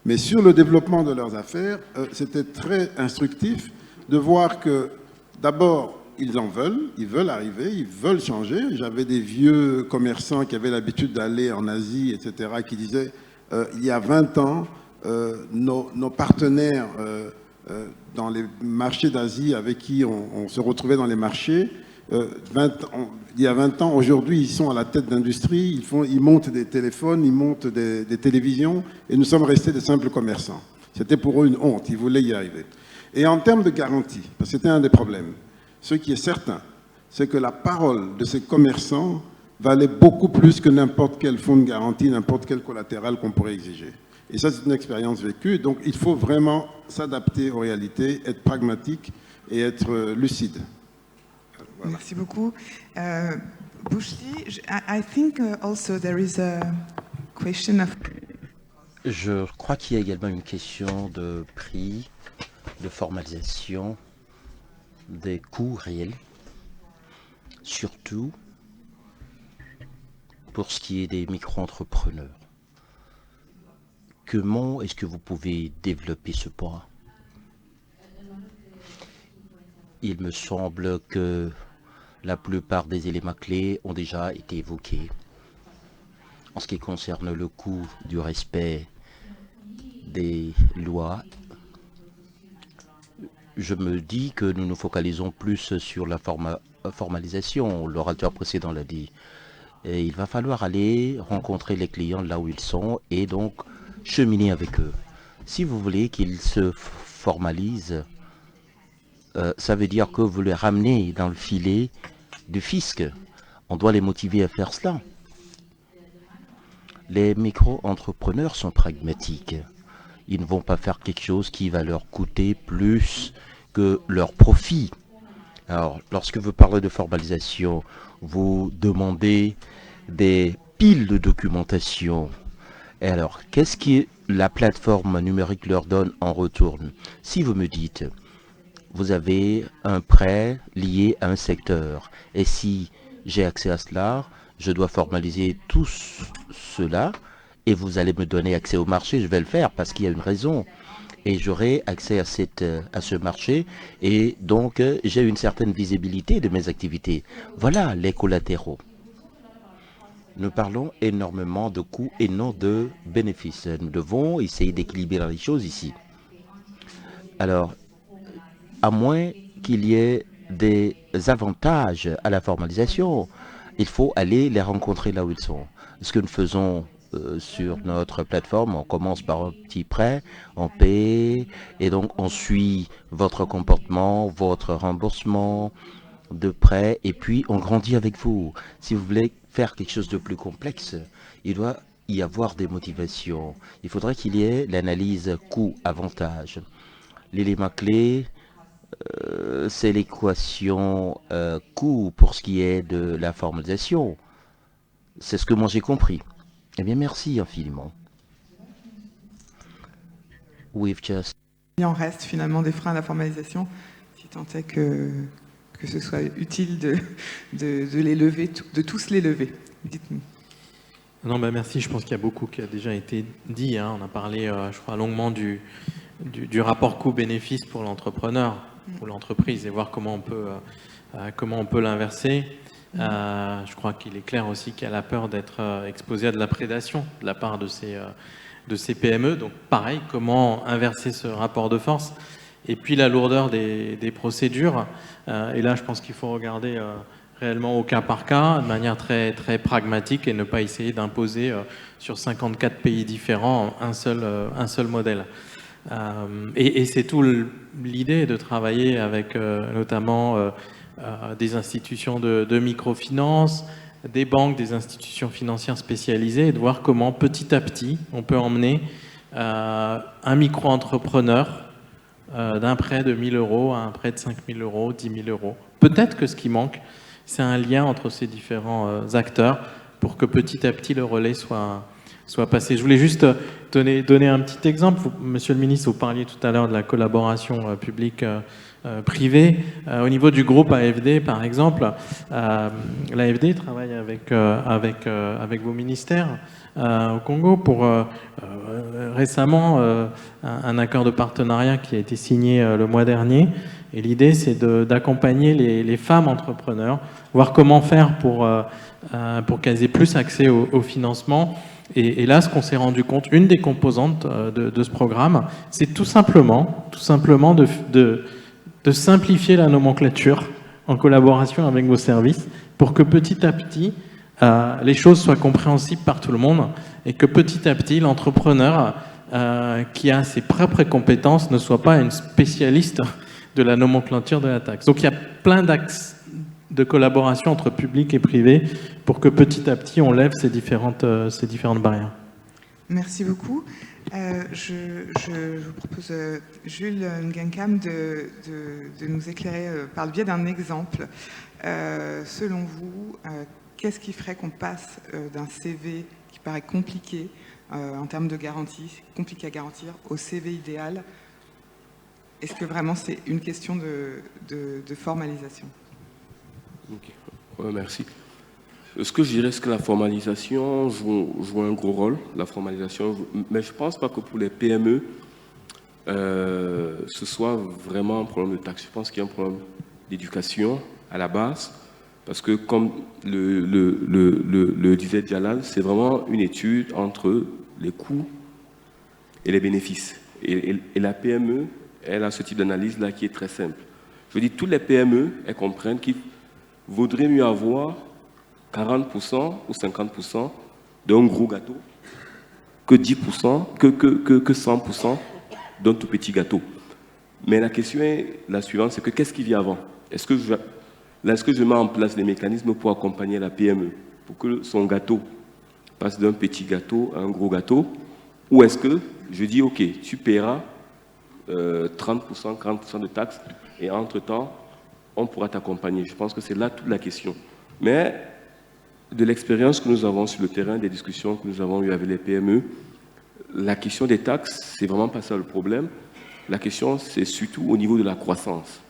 D: Mais sur le développement de leurs affaires, c'était très instructif de voir que, d'abord, ils veulent arriver, ils veulent changer. J'avais des vieux commerçants qui avaient l'habitude d'aller en Asie, etc., qui disaient, il y a 20 ans, nos partenaires dans les marchés d'Asie avec qui on se retrouvait dans les marchés, il y a 20 ans, aujourd'hui, ils sont à la tête d'industrie, ils montent des téléphones, ils montent des télévisions, et nous sommes restés des simples commerçants. C'était pour eux une honte, ils voulaient y arriver. Et en termes de garantie, parce que c'était un des problèmes, ce qui est certain, c'est que la parole de ces commerçants valait beaucoup plus que n'importe quel fonds de garantie, n'importe quel collatéral qu'on pourrait exiger. Et ça, c'est une expérience vécue. Donc, il faut vraiment s'adapter aux réalités, être pragmatique et être lucide.
A: Voilà. Merci beaucoup. Bushli, I think also there is a question of...
H: Je crois qu'il y a également une question de prix, de formalisation, des coûts réels, surtout pour ce qui est des micro-entrepreneurs. Comment est-ce que vous pouvez développer ce point? Il me semble que la plupart des éléments clés ont déjà été évoqués. En ce qui concerne le coût du respect des lois, je me dis que nous nous focalisons plus sur la formalisation. L'orateur précédent l'a dit. Et il va falloir aller rencontrer les clients là où ils sont et donc cheminer avec eux. Si vous voulez qu'ils se formalisent, ça veut dire que vous les ramenez dans le filet du fisc. On doit les motiver à faire cela. Les micro-entrepreneurs sont pragmatiques. Ils ne vont pas faire quelque chose qui va leur coûter plus que leur profit. Alors, lorsque vous parlez de formalisation, vous demandez des piles de documentation. Et alors, qu'est-ce que la plateforme numérique leur donne en retour? Si vous me dites, vous avez un prêt lié à un secteur, et si j'ai accès à cela, je dois formaliser tout cela, et vous allez me donner accès au marché, je vais le faire parce qu'il y a une raison. Et j'aurai accès à ce marché, et donc j'ai une certaine visibilité de mes activités. Voilà les collatéraux. Nous parlons énormément de coûts et non de bénéfices. Nous devons essayer d'équilibrer les choses ici. Alors, à moins qu'il y ait des avantages à la formalisation, il faut aller les rencontrer là où ils sont. Ce que nous faisons sur notre plateforme, on commence par un petit prêt, on paie, et donc on suit votre comportement, votre remboursement de prêt, et puis on grandit avec vous. Si vous voulez faire quelque chose de plus complexe, il doit y avoir des motivations. Il faudrait qu'il y ait l'analyse coût-avantage. L'élément clé, c'est l'équation coût pour ce qui est de la formalisation. C'est ce que moi j'ai compris. Eh bien, merci infiniment.
A: Il en reste finalement des freins à la formalisation, si tant est que ce soit utile de les lever, de tous les lever. Dites-nous.
C: Non, ben merci. Je pense qu'il y a beaucoup qui a déjà été dit. Hein. On a parlé, je crois, longuement du rapport coût-bénéfice pour l'entrepreneur ou l'entreprise et voir comment on peut l'inverser. Je crois qu'il est clair aussi qu'il y a la peur d'être exposé à de la prédation de la part de ces PME. Donc pareil, comment inverser ce rapport de force? Et puis la lourdeur des procédures. Et là, je pense qu'il faut regarder réellement au cas par cas, de manière très, très pragmatique et ne pas essayer d'imposer sur 54 pays différents un seul modèle. Et c'est tout l'idée de travailler avec notamment des institutions de microfinance, des banques, des institutions financières spécialisées, et de voir comment petit à petit on peut emmener un micro-entrepreneur d'un prêt de 1 000 € à un prêt de 5 000 €, 10 000 €. Peut-être que ce qui manque, c'est un lien entre ces différents acteurs pour que petit à petit le relais soit soit passé. Je voulais juste donner un petit exemple. Monsieur le ministre, vous parliez tout à l'heure de la collaboration publique-privée. Au niveau du groupe AFD, par exemple, l'AFD travaille avec vos ministères au Congo pour récemment un accord de partenariat qui a été signé le mois dernier. Et l'idée, c'est d'accompagner les femmes entrepreneurs, voir comment faire pour qu'elles aient plus accès au financement. Et là, ce qu'on s'est rendu compte, une des composantes de ce programme, c'est tout simplement de simplifier la nomenclature en collaboration avec vos services pour que petit à petit, les choses soient compréhensibles par tout le monde et que petit à petit, l'entrepreneur qui a ses propres compétences ne soit pas une spécialiste de la nomenclature de la taxe. Donc il y a plein d'axes de collaboration entre public et privé pour que petit à petit on lève ces différentes barrières.
A: Merci beaucoup. Je vous propose, Jules Nguyenkam, de nous éclairer par le biais d'un exemple. Selon vous, qu'est-ce qui ferait qu'on passe d'un CV qui paraît compliqué en termes de garantie, compliqué à garantir, au CV idéal? Est-ce que vraiment c'est une question de formalisation?
G: Okay. Ouais, merci. Ce que je dirais, c'est que la formalisation joue un gros rôle, la formalisation, mais je ne pense pas que pour les PME, ce soit vraiment un problème de taxe. Je pense qu'il y a un problème d'éducation à la base, parce que comme le disait Jalal, c'est vraiment une étude entre les coûts et les bénéfices. Et la PME, elle a ce type d'analyse-là qui est très simple. Je veux dire, toutes les PME, elles comprennent qu'il vaudrait mieux avoir 40% ou 50% d'un gros gâteau que 10%, que 100% d'un tout petit gâteau. Mais la question est la suivante, c'est que qu'est-ce qui vient avant? Est-ce que je mets en place des mécanismes pour accompagner la PME, pour que son gâteau passe d'un petit gâteau à un gros gâteau? Ou est-ce que je dis, OK, tu paieras 30%, 40% de taxes et entre-temps, on pourra t'accompagner? Je pense que c'est là toute la question. Mais de l'expérience que nous avons sur le terrain, des discussions que nous avons eues avec les PME, la question des taxes, c'est vraiment pas ça le problème. La question, c'est surtout au niveau de la croissance.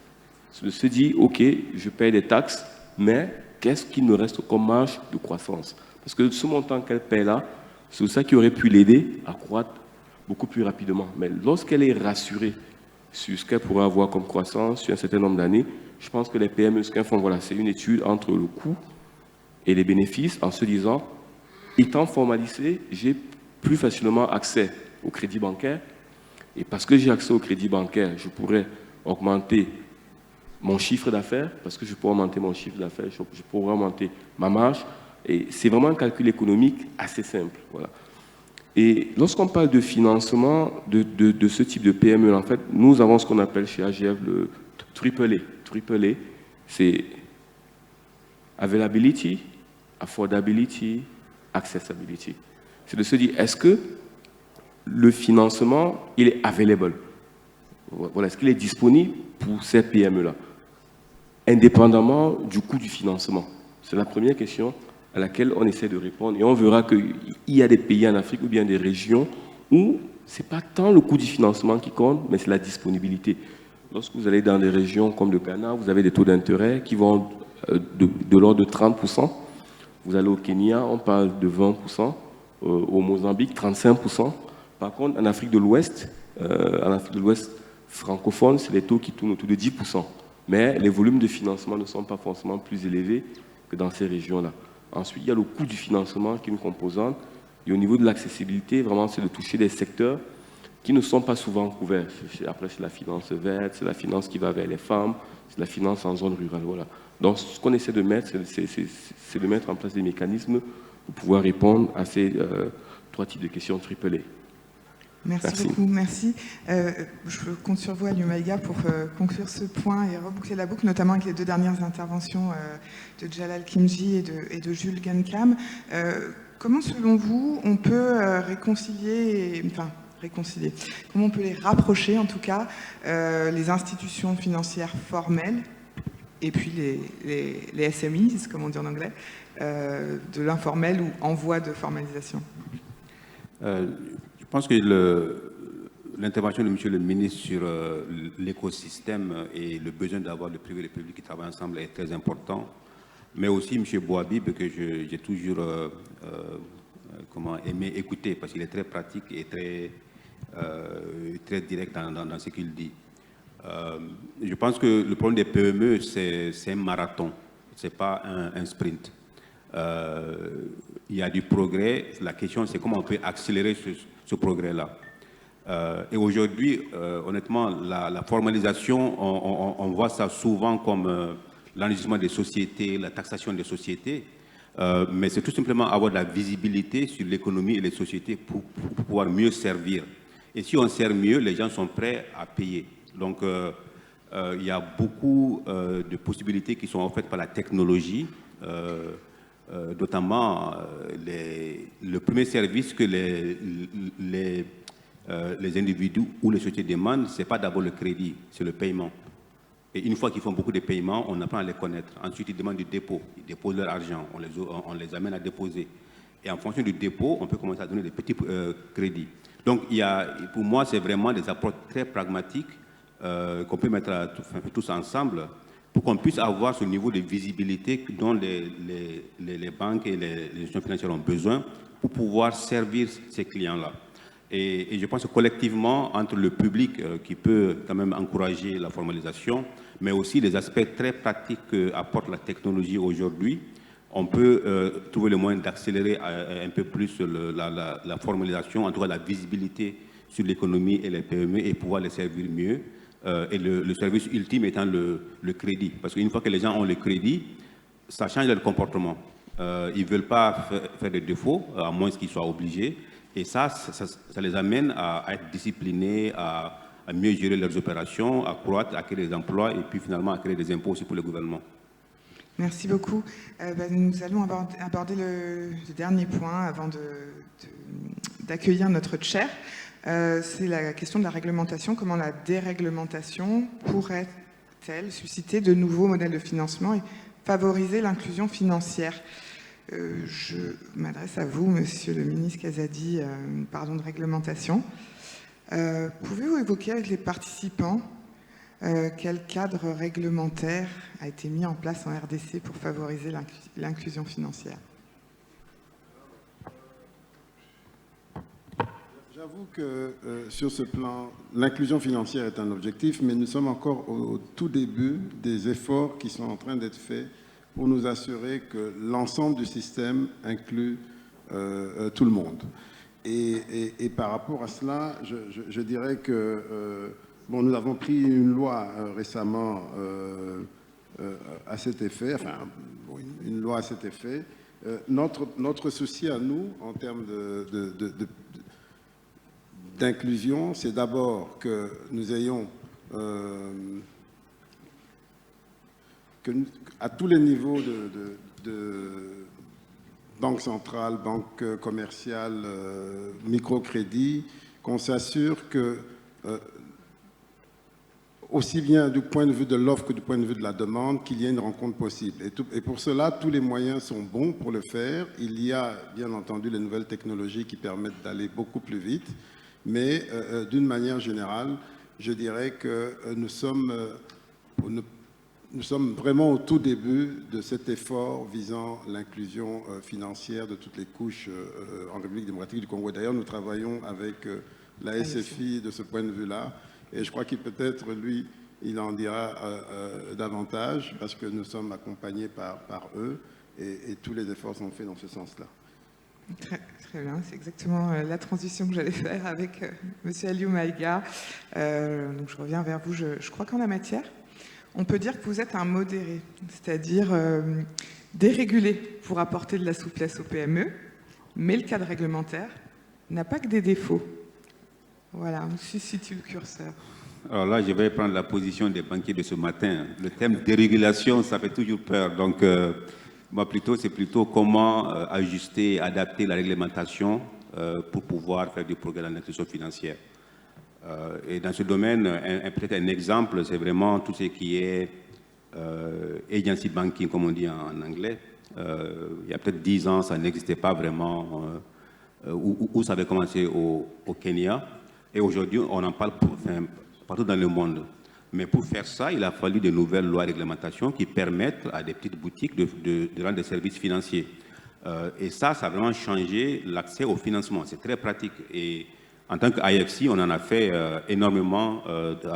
G: On se dit, OK, je paye des taxes, mais qu'est-ce qu'il me reste comme marge de croissance? Parce que ce montant qu'elle paye là, c'est ça qui aurait pu l'aider à croître beaucoup plus rapidement. Mais lorsqu'elle est rassurée sur ce qu'elle pourrait avoir comme croissance sur un certain nombre d'années, je pense que les PME, ce qu'elles font, voilà, c'est une étude entre le coût et les bénéfices en se disant, étant formalisé, j'ai plus facilement accès au crédit bancaire. Et parce que j'ai accès au crédit bancaire, je pourrais augmenter mon chiffre d'affaires, parce que je pourrais augmenter mon chiffre d'affaires, je pourrais augmenter ma marge. Et c'est vraiment un calcul économique assez simple. Voilà. Et lorsqu'on parle de financement de ce type de PME, en fait, nous avons ce qu'on appelle chez AGF le AAA. AAA, c'est Availability, Affordability, Accessibility. C'est de se dire, est-ce que le financement, il est available? Voilà, est-ce qu'il est disponible pour ces PME-là, indépendamment du coût du financement? C'est la première question à laquelle on essaie de répondre. Et on verra qu'il y a des pays en Afrique ou bien des régions où ce n'est pas tant le coût du financement qui compte, mais c'est la disponibilité. Lorsque vous allez dans des régions comme le Ghana, vous avez des taux d'intérêt qui vont de l'ordre de 30%. Vous allez au Kenya, on parle de 20%. Au Mozambique, 35%. Par contre, en Afrique de l'Ouest francophone, c'est les taux qui tournent autour de 10%. Mais les volumes de financement ne sont pas forcément plus élevés que dans ces régions-là. Ensuite, il y a le coût du financement qui est une composante. Et au niveau de l'accessibilité, vraiment, c'est de toucher des secteurs qui ne sont pas souvent couverts. Après, c'est la finance verte, c'est la finance qui va vers les femmes, c'est la finance en zone rurale. Voilà. Donc, ce qu'on essaie de mettre, c'est de mettre en place des mécanismes pour pouvoir répondre à ces trois types de questions AAA.
A: Merci beaucoup, merci. Je compte sur vous, Aliou-Maïga, pour conclure ce point et reboucler la boucle, notamment avec les deux dernières interventions de Jalal Kimji et de Jules Nguyenkam. Comment, selon vous, on peut comment on peut les rapprocher, en tout cas, les institutions financières formelles et puis les SMEs, comme on dit en anglais, de l'informel ou en voie de formalisation?
B: Je pense que l'intervention de M. le ministre sur l'écosystème et le besoin d'avoir le privé et le public qui travaillent ensemble est très important. Mais aussi M. Bouhabib, que j'ai toujours aimé écouter, parce qu'il est très pratique et très direct dans ce qu'il dit. Je pense que le problème des PME, c'est un marathon, ce n'est pas un sprint. Il y a du progrès. La question, c'est comment on peut accélérer ce progrès-là. Et aujourd'hui, honnêtement, la formalisation, on voit ça souvent comme l'enregistrement des sociétés, la taxation des sociétés, mais c'est tout simplement avoir de la visibilité sur l'économie et les sociétés pour pouvoir mieux servir. Et si on sert mieux, les gens sont prêts à payer. Donc, il y a beaucoup de possibilités qui sont offertes par la technologie, notamment le premier service que les individus ou les sociétés demandent, ce n'est pas d'abord le crédit, c'est le paiement. Et une fois qu'ils font beaucoup de paiements, on apprend à les connaître. Ensuite, ils demandent du dépôt. Ils déposent leur argent, on les amène à déposer. Et en fonction du dépôt, on peut commencer à donner des petits crédits. Donc, pour moi, c'est vraiment des approches très pragmatiques qu'on peut mettre tous ensemble pour qu'on puisse avoir ce niveau de visibilité dont les banques et les institutions financières ont besoin pour pouvoir servir ces clients-là. Et je pense que collectivement, entre le public qui peut quand même encourager la formalisation, mais aussi les aspects très pratiques qu'apporte la technologie aujourd'hui, on peut trouver le moyen d'accélérer un peu plus la formalisation, en tout cas la visibilité sur l'économie et les PME et pouvoir les servir mieux. Et le service ultime étant le crédit. Parce qu'une fois que les gens ont le crédit, ça change leur comportement. Ils ne veulent pas faire de défauts, à moins qu'ils soient obligés. Et ça les amène à être disciplinés, à mieux gérer leurs opérations, à croître, à créer des emplois et puis finalement à créer des impôts aussi pour le gouvernement.
A: Merci beaucoup. Nous allons aborder le dernier point avant d'accueillir notre chair. C'est la question de la réglementation. Comment la déréglementation pourrait-elle susciter de nouveaux modèles de financement et favoriser l'inclusion financière ? Je m'adresse à vous, Monsieur le ministre Kazadi, pardon, de réglementation. Pouvez-vous évoquer avec les participants quel cadre réglementaire a été mis en place en RDC pour favoriser l'inclusion financière ?
D: J'avoue que sur ce plan, l'inclusion financière est un objectif, mais nous sommes encore au tout début des efforts qui sont en train d'être faits pour nous assurer que l'ensemble du système inclut tout le monde. Et par rapport à cela, je dirais que nous avons pris une loi récemment à cet effet, enfin une loi à cet effet. Notre souci à nous, en termes d'inclusion, c'est d'abord que nous ayons à tous les niveaux de banque centrale, banque commerciale, microcrédit, qu'on s'assure que aussi bien du point de vue de l'offre que du point de vue de la demande, qu'il y ait une rencontre possible. Et pour cela, tous les moyens sont bons pour le faire. Il y a bien entendu les nouvelles technologies qui permettent d'aller beaucoup plus vite, mais d'une manière générale, je dirais que nous sommes vraiment au tout début de cet effort visant l'inclusion financière de toutes les couches en République démocratique du Congo. D'ailleurs, nous travaillons avec la SFI de ce point de vue-là, et je crois qu'il peut-être, lui, il en dira davantage, parce que nous sommes accompagnés par eux, et tous les efforts sont faits dans ce sens-là.
A: Très, très bien, c'est exactement la transition que j'allais faire avec M. Aliou Maïga. Donc je reviens vers vous. Je crois qu'en la matière, on peut dire que vous êtes un modéré, c'est-à-dire dérégulé pour apporter de la souplesse aux PME, mais le cadre réglementaire n'a pas que des défauts. Voilà, on se situe le curseur.
B: Alors là, je vais prendre la position des banquiers de ce matin. Le thème dérégulation, ça fait toujours peur. Donc, moi, c'est plutôt comment ajuster, adapter la réglementation pour pouvoir faire du progrès dans l'inclusion financière. Et dans ce domaine, peut-être un exemple, c'est vraiment tout ce qui est agency banking, comme on dit en anglais. Il y a peut-être 10 ans, ça n'existait pas vraiment où ça avait commencé au Kenya. Et aujourd'hui, on en parle partout dans le monde. Mais pour faire ça, il a fallu de nouvelles lois et réglementations qui permettent à des petites boutiques de rendre des services financiers. Et ça a vraiment changé l'accès au financement. C'est très pratique. Et en tant qu'IFC, on en a fait énormément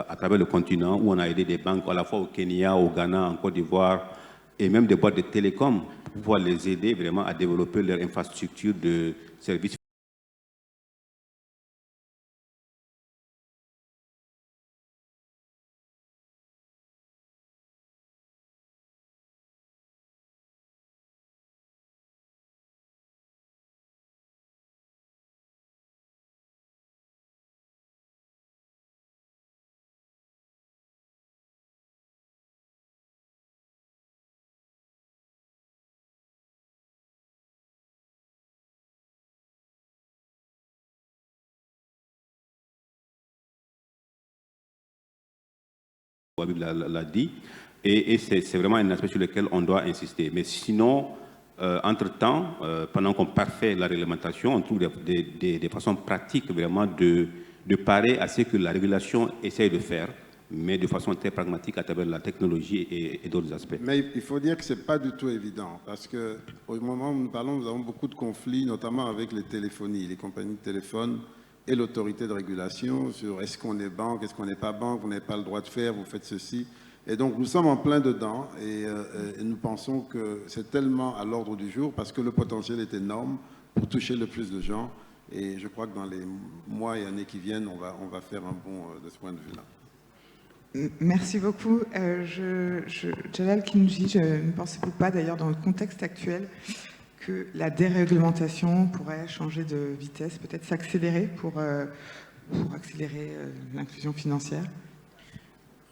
B: à travers le continent, où on a aidé des banques à la fois au Kenya, au Ghana, en Côte d'Ivoire, et même des boîtes de télécom pour pouvoir les aider vraiment à développer leur infrastructure de services. L'a dit, et c'est vraiment un aspect sur lequel on doit insister. Mais sinon, entre-temps, pendant qu'on parfait la réglementation, on trouve des façons pratiques vraiment de parer à ce que la régulation essaye de faire, mais de façon très pragmatique à travers la technologie et d'autres aspects.
D: Mais il faut dire que ce n'est pas du tout évident, parce qu'au moment où nous parlons, nous avons beaucoup de conflits, notamment avec les téléphonies, les compagnies de téléphone et l'autorité de régulation sur est-ce qu'on est banque, est-ce qu'on n'est pas banque, vous n'avez pas le droit de faire, vous faites ceci. Et donc nous sommes en plein dedans et nous pensons que c'est tellement à l'ordre du jour parce que le potentiel est énorme pour toucher le plus de gens. Et je crois que dans les mois et années qui viennent, on va faire un bond de ce point de vue-là.
A: Merci beaucoup. Jalal Kinouji, je ne pensais pas d'ailleurs dans le contexte actuel que la déréglementation pourrait changer de vitesse, peut-être s'accélérer pour accélérer l'inclusion financière.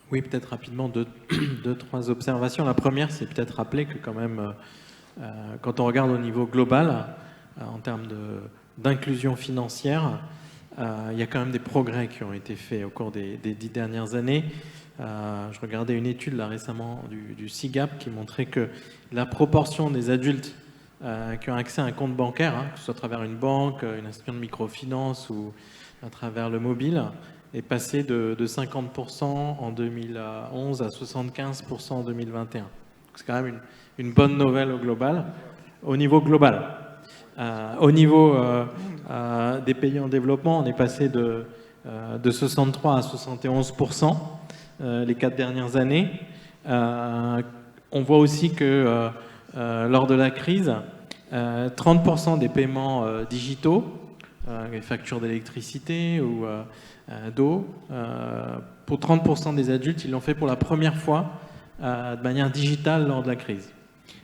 C: Oui, peut-être rapidement deux, trois observations. La première, c'est peut-être rappeler que quand même, quand on regarde au niveau global, en termes d'inclusion financière, il y a quand même des progrès qui ont été faits au cours des 10 dernières années. Je regardais une étude là récemment du SIGAP qui montrait que la proportion des adultes qui ont accès à un compte bancaire, que ce soit à travers une banque, une institution de microfinance ou à travers le mobile, est passée de 50% en 2011 à 75% en 2021. C'est quand même une bonne nouvelle au niveau global. Au niveau des pays en développement, on est passé de 63 à 71% les 4 dernières années. On voit aussi que lors de la crise, 30% des paiements digitaux, les factures d'électricité ou d'eau, pour 30% des adultes, ils l'ont fait pour la première fois de manière digitale lors de la crise.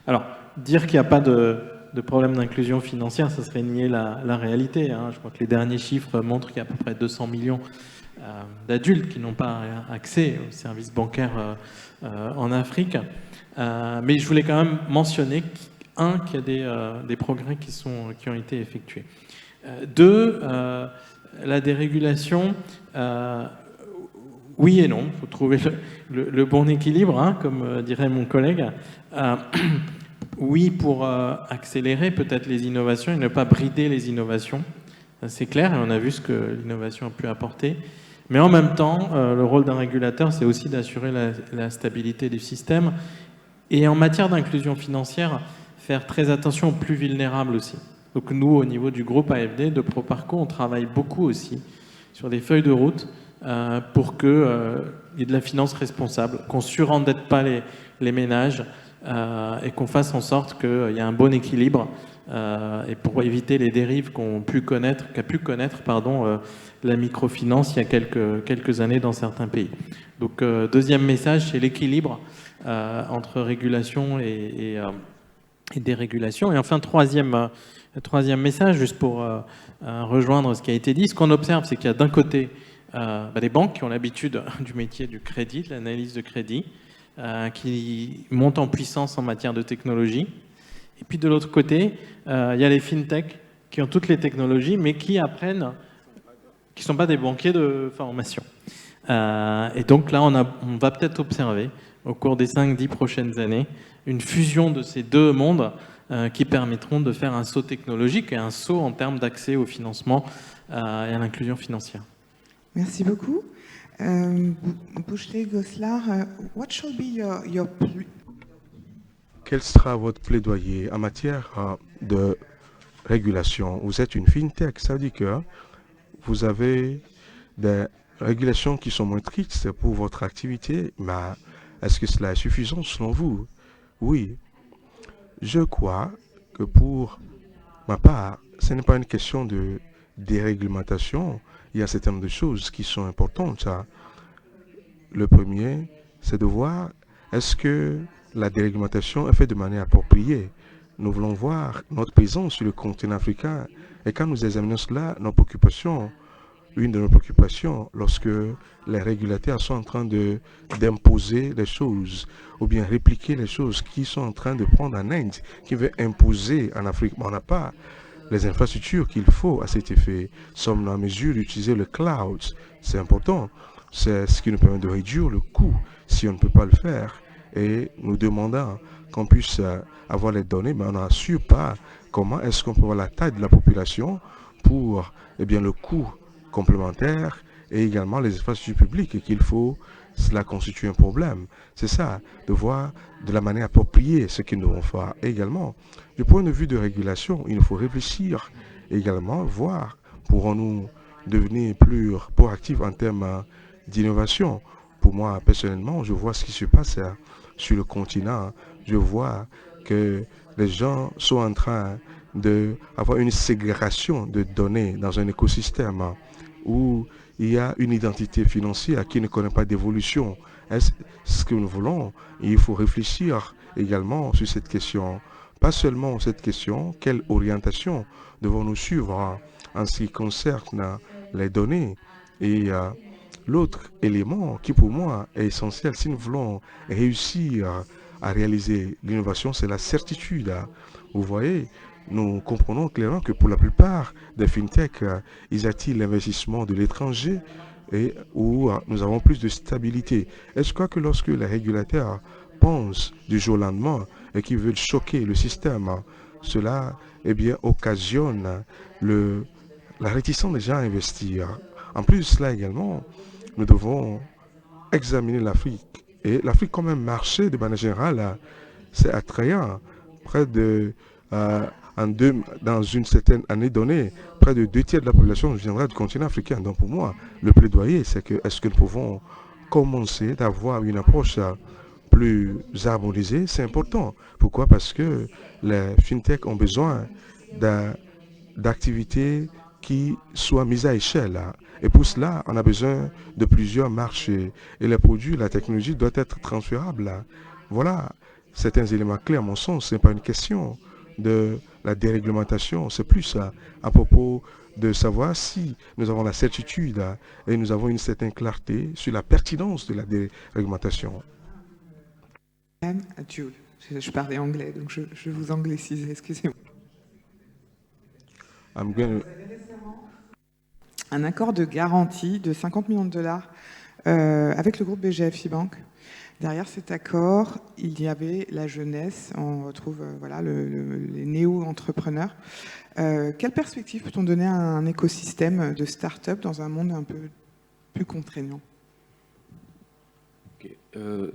C: Alors, dire qu'il n'y a pas de problème d'inclusion financière, ça serait nier la réalité. Je crois que les derniers chiffres montrent qu'il y a à peu près 200 millions d'adultes qui n'ont pas accès aux services bancaires en Afrique. Mais je voulais quand même mentionner qu'il y a des progrès qui ont été effectués. Deux, la dérégulation, oui et non, il faut trouver le bon équilibre, comme dirait mon collègue. Oui, pour accélérer peut-être les innovations et ne pas brider les innovations, c'est clair, et on a vu ce que l'innovation a pu apporter. Mais en même temps, le rôle d'un régulateur, c'est aussi d'assurer la stabilité du système. Et en matière d'inclusion financière, faire très attention aux plus vulnérables aussi. Donc nous, au niveau du groupe AFD, de Proparco, on travaille beaucoup aussi sur des feuilles de route pour qu'il y ait de la finance responsable, qu'on ne surendette pas les ménages et qu'on fasse en sorte qu'il y ait un bon équilibre et pour éviter les dérives qu'a pu connaître la microfinance il y a quelques années dans certains pays. Donc deuxième message, c'est l'équilibre entre régulation et dérégulation. Et enfin, troisième message, juste pour rejoindre ce qui a été dit, ce qu'on observe, c'est qu'il y a d'un côté des banques qui ont l'habitude du métier du crédit, de l'analyse de crédit, qui montent en puissance en matière de technologie. Et puis de l'autre côté, il y a les fintech qui ont toutes les technologies, mais qui apprennent, qui ne sont pas des banquiers de formation. Et donc là, on va peut-être observer, au cours des 5-10 prochaines années, une fusion de ces deux mondes qui permettront de faire un saut technologique et un saut en termes d'accès au financement et à l'inclusion financière.
A: Merci beaucoup. Bouchelet Goslar, what shall be your
F: Quel sera votre plaidoyer en matière de régulation? Vous êtes une fintech, ça veut dire que vous avez des régulations qui sont moins strictes pour votre activité, mais est-ce que cela est suffisant selon vous? Oui, je crois que pour ma part, ce n'est pas une question de déréglementation. Il y a un certain nombre de choses qui sont importantes. Le premier, c'est de voir est-ce que la déréglementation est faite de manière appropriée. Nous voulons voir notre présence sur le continent africain et quand nous examinons cela, une de nos préoccupations lorsque les régulateurs sont en train d'imposer les choses ou bien répliquer les choses qu'ils sont en train de prendre en Inde, qui veut imposer en Afrique. Mais on n'a pas les infrastructures qu'il faut à cet effet. Sommes-nous en mesure d'utiliser le cloud? C'est important. C'est ce qui nous permet de réduire le coût si on ne peut pas le faire. Et nous demandons qu'on puisse avoir les données, mais on n'assure pas comment est-ce qu'on peut avoir la taille de la population pour le coût complémentaire et également les infrastructures publiques et qu'il faut, cela constitue un problème. C'est ça, de voir de la manière appropriée ce que nous devons faire. Et également, du point de vue de régulation, il nous faut réfléchir également, voir, pourrons-nous devenir plus proactifs en termes d'innovation. Pour moi, personnellement, je vois ce qui se passe sur le continent. Je vois que les gens sont en train d'avoir une ségrégation de données dans un écosystème où il y a une identité financière qui ne connaît pas d'évolution. Est-ce ce que nous voulons? Il faut réfléchir également sur cette question. Pas seulement cette question, quelle orientation devons-nous suivre en ce qui concerne les données? Et l'autre élément qui pour moi est essentiel, si nous voulons réussir à réaliser l'innovation, c'est la certitude. Vous voyez, nous comprenons clairement que pour la plupart des fintechs, ils attirent l'investissement de l'étranger et où nous avons plus de stabilité. Est-ce que lorsque les régulateurs pensent du jour au lendemain et qu'ils veulent choquer le système, cela occasionne la réticence des gens à investir? En plus de cela également, nous devons examiner l'Afrique. Et l'Afrique comme un marché de manière générale, c'est attrayant. Près de dans une certaine année donnée, près de 2 tiers de la population viendra du continent africain. Donc pour moi, le plaidoyer, c'est que est-ce que nous pouvons commencer d'avoir une approche plus harmonisée? C'est important. Pourquoi? Parce que les fintechs ont besoin d'activités qui soient mises à échelle. Et pour cela, on a besoin de plusieurs marchés. Et les produits, la technologie doit être transférable. Voilà certains éléments clés à mon sens. Ce n'est pas une question de la déréglementation, c'est plus à propos de savoir si nous avons la certitude et nous avons une certaine clarté sur la pertinence de la déréglementation.
A: Jules, je parlais anglais, donc je vous anglicise, excusez-moi. Un accord de garantie de 50 millions de dollars avec le groupe BGFI Bank. Derrière cet accord, il y avait la jeunesse, on retrouve les néo-entrepreneurs. Quelle perspective peut-on donner à un écosystème de start-up dans un monde un peu plus contraignant?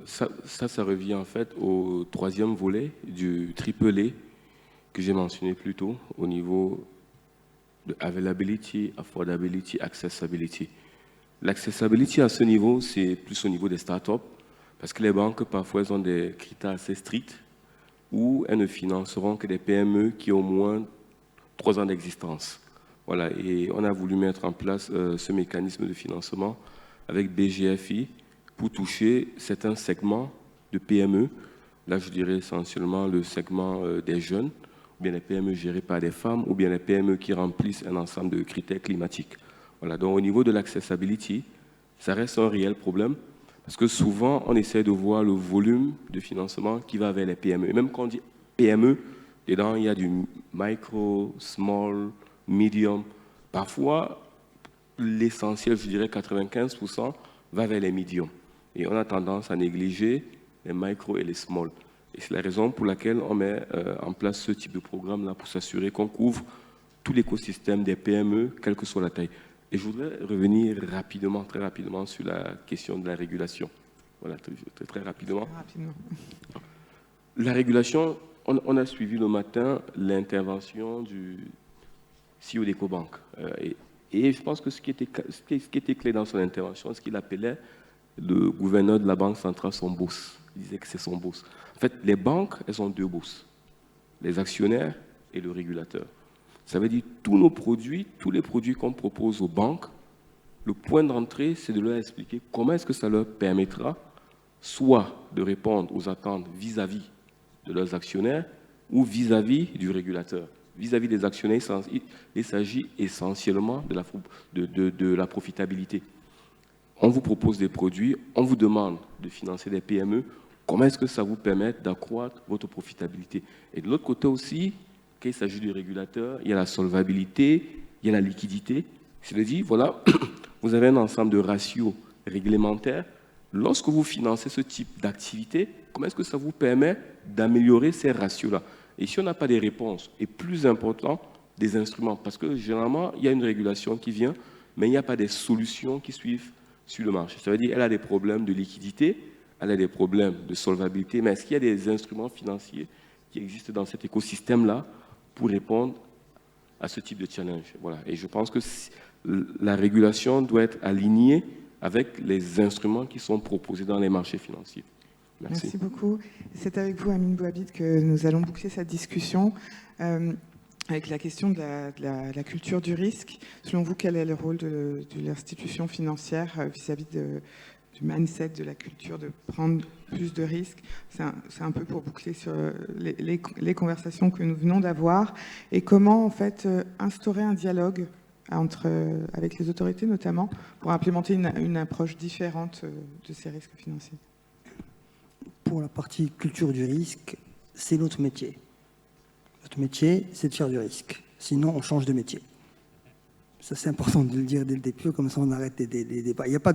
G: Ça revient en fait au troisième volet du AAA que j'ai mentionné plus tôt au niveau de availability, affordability, accessibility. L'accessibility à ce niveau, c'est plus au niveau des startups, parce que les banques, parfois, elles ont des critères assez stricts où elles ne financeront que des PME qui ont au moins 3 ans d'existence. Voilà, et on a voulu mettre en place ce mécanisme de financement avec BGFI pour toucher certains segments de PME. Là, je dirais essentiellement le segment des jeunes, ou bien les PME gérées par des femmes, ou bien les PME qui remplissent un ensemble de critères climatiques. Voilà, donc au niveau de l'accessibility, ça reste un réel problème, parce que souvent, on essaie de voir le volume de financement qui va vers les PME. Et même quand on dit PME, dedans, il y a du micro, small, medium. Parfois, l'essentiel, je dirais 95%, va vers les medium. Et on a tendance à négliger les micro et les small. Et c'est la raison pour laquelle on met en place ce type de programme-là pour s'assurer qu'on couvre tout l'écosystème des PME, quelle que soit la taille. Et je voudrais revenir rapidement, très rapidement, sur la question de la régulation. Voilà, très rapidement. La régulation, on a suivi le matin l'intervention du CEO d'Ecobank. Et je pense que ce qui était clé dans son intervention, ce qu'il appelait le gouverneur de la Banque centrale son boss. Il disait que c'est son boss. En fait, les banques, elles ont deux boss, les actionnaires et le régulateur. Ça veut dire tous nos produits, tous les produits qu'on propose aux banques, le point d'entrée, c'est de leur expliquer comment est-ce que ça leur permettra soit de répondre aux attentes vis-à-vis de leurs actionnaires ou vis-à-vis du régulateur. Vis-à-vis des actionnaires, il s'agit essentiellement de la profitabilité. On vous propose des produits, on vous demande de financer des PME. Comment est-ce que ça vous permet d'accroître votre profitabilité? Et de l'autre côté aussi, quand il s'agit du régulateur, il y a la solvabilité, il y a la liquidité. C'est-à-dire, voilà, vous avez un ensemble de ratios réglementaires. Lorsque vous financez ce type d'activité, comment est-ce que ça vous permet d'améliorer ces ratios-là? Et si on n'a pas des réponses, et plus important, des instruments, parce que généralement, il y a une régulation qui vient, mais il n'y a pas des solutions qui suivent sur le marché. Ça veut dire qu'elle a des problèmes de liquidité, elle a des problèmes de solvabilité, mais est-ce qu'il y a des instruments financiers qui existent dans cet écosystème-là pour répondre à ce type de challenge? Voilà. Et je pense que la régulation doit être alignée avec les instruments qui sont proposés dans les marchés financiers. Merci.
A: Merci beaucoup. C'est avec vous, Amine Bouhabid, que nous allons boucler cette discussion avec la question de la culture du risque. Selon vous, quel est le rôle de l'institution financière vis-à-vis du mindset, de la culture de prendre plus de risques? C'est un peu pour boucler sur les conversations que nous venons d'avoir. Et comment, en fait, instaurer un dialogue avec les autorités, notamment, pour implémenter une approche différente de ces risques financiers?
E: Pour la partie culture du risque, c'est notre métier. Notre métier, c'est de faire du risque. Sinon, on change de métier. Ça, c'est important de le dire dès le début, comme ça on arrête les débats. Il n'y a pas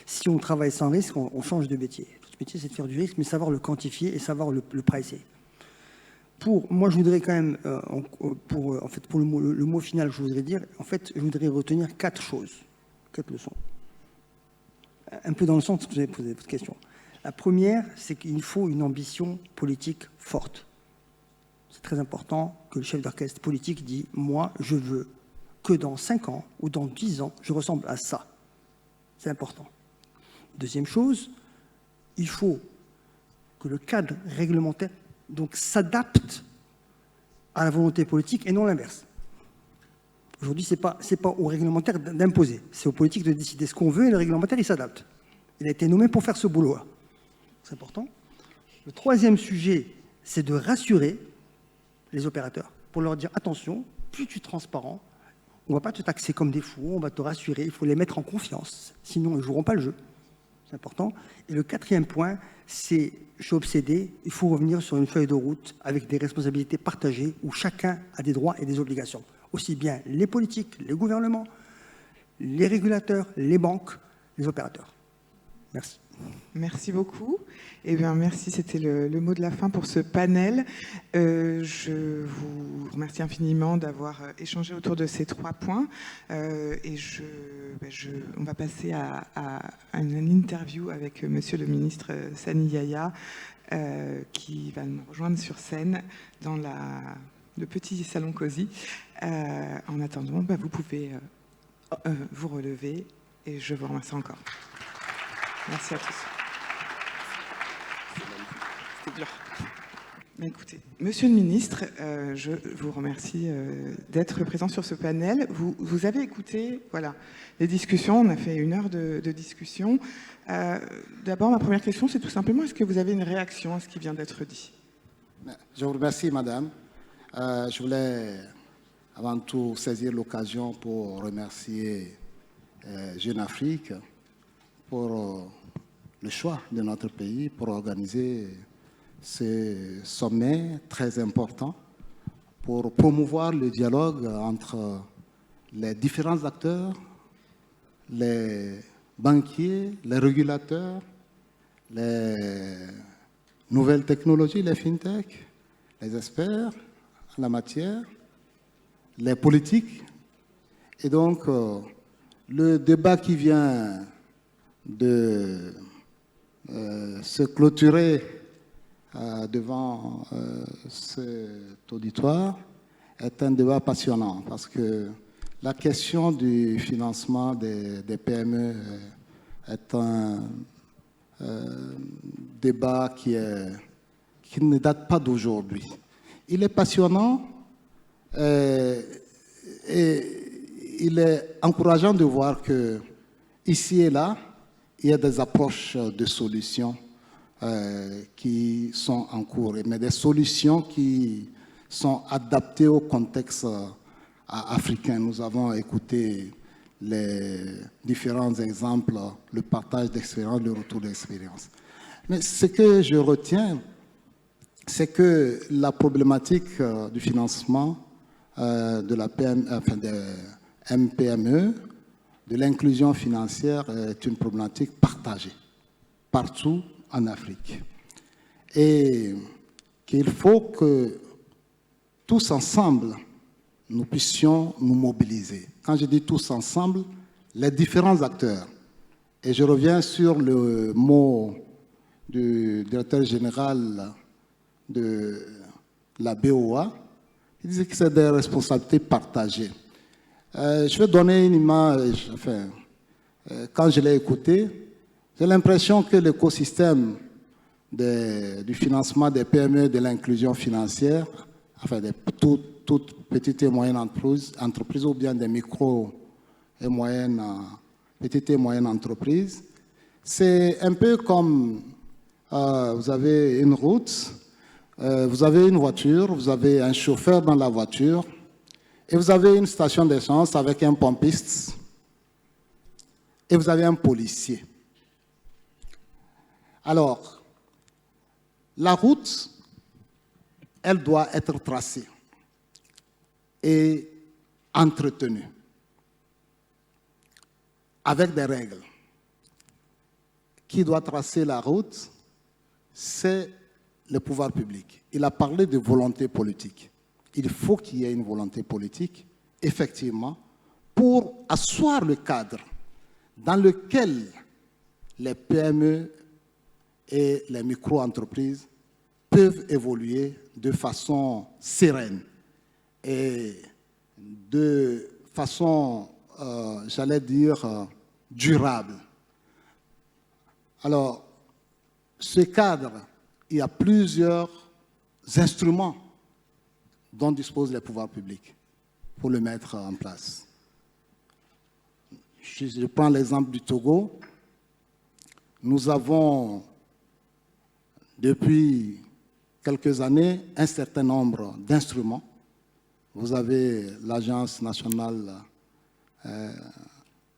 E: si on travaille sans risque, on change de métier. Notre métier, c'est de faire du risque, mais savoir le quantifier et savoir le pricer. Moi, je voudrais quand même, pour le mot final, je voudrais dire, en fait, je voudrais retenir 4 choses, 4 leçons. Un peu dans le sens que vous avez posé votre question. La première, c'est qu'il faut une ambition politique forte. C'est très important que le chef d'orchestre politique dise « Moi, je veux que dans 5 ans ou dans 10 ans, je ressemble à ça ». C'est important. Deuxième chose, il faut que le cadre réglementaire s'adapte à la volonté politique et non l'inverse. Aujourd'hui, ce n'est pas au réglementaire d'imposer, c'est aux politiques de décider ce qu'on veut et le réglementaire, il s'adapte. Il a été nommé pour faire ce boulot-là. C'est important. Le troisième sujet, c'est de rassurer les opérateurs pour leur dire attention, plus tu es transparent, on ne va pas te taxer comme des fous, on va te rassurer, il faut les mettre en confiance, sinon ils ne joueront pas le jeu. C'est important. Et le quatrième point, c'est, je suis obsédé, il faut revenir sur une feuille de route avec des responsabilités partagées où chacun a des droits et des obligations. Aussi bien les politiques, les gouvernements, les régulateurs, les banques, les opérateurs. Merci.
A: Merci beaucoup. Eh bien, merci, c'était le mot de la fin pour ce panel. Je vous remercie infiniment d'avoir échangé autour de ces 3 points. Et on va passer à une interview avec Monsieur le ministre Sani Yaya, qui va nous rejoindre sur scène dans le petit salon cosy. En attendant, vous pouvez vous relever et je vous remercie encore. Merci à tous. C'était dur. Mais écoutez, Monsieur le ministre, je vous remercie d'être présent sur ce panel. Vous avez écouté les discussions, on a fait 1 heure de discussion. D'abord, ma première question, c'est tout simplement, est-ce que vous avez une réaction à ce qui vient d'être dit?
I: Je vous remercie, madame. Je voulais avant tout saisir l'occasion pour remercier Jeune Afrique pour le choix de notre pays pour organiser ce sommet très important pour promouvoir le dialogue entre les différents acteurs, les banquiers, les régulateurs, les nouvelles technologies, les fintech, les experts en la matière, les politiques. Et donc, le débat qui vient de se clôturer devant cet auditoire est un débat passionnant parce que la question du financement des PME est un débat qui ne date pas d'aujourd'hui. Il est passionnant et il est encourageant de voir que ici et là, il y a des approches de solutions qui sont en cours, mais des solutions qui sont adaptées au contexte africain. Nous avons écouté les différents exemples, le partage d'expérience, le retour d'expérience. Mais ce que je retiens, c'est que la problématique du financement de la MPME, de l'inclusion financière, est une problématique partagée partout en Afrique. Et qu'il faut que tous ensemble, nous puissions nous mobiliser. Quand je dis tous ensemble, les différents acteurs. Et je reviens sur le mot du directeur général de la BOA. Il disait que c'est des responsabilités partagées. Je vais donner une image. Quand je l'ai écouté, j'ai l'impression que l'écosystème du financement des PME, de l'inclusion financière, de toutes petites et moyennes entreprises ou bien des micro et moyennes, petites et moyennes entreprises, c'est un peu comme vous avez une route, vous avez une voiture, vous avez un chauffeur dans la voiture et vous avez une station d'essence avec un pompiste et vous avez un policier. Alors, la route, elle doit être tracée et entretenue avec des règles. Qui doit tracer la route? C'est le pouvoir public. Il a parlé de volonté politique. Il faut qu'il y ait une volonté politique, effectivement, pour asseoir le cadre dans lequel les PME et les micro-entreprises peuvent évoluer de façon sereine et de façon, j'allais dire, durable. Alors, ce cadre, il y a plusieurs instruments dont disposent les pouvoirs publics pour le mettre en place. Je prends l'exemple du Togo. Nous avons, depuis quelques années, un certain nombre d'instruments. Vous avez l'Agence nationale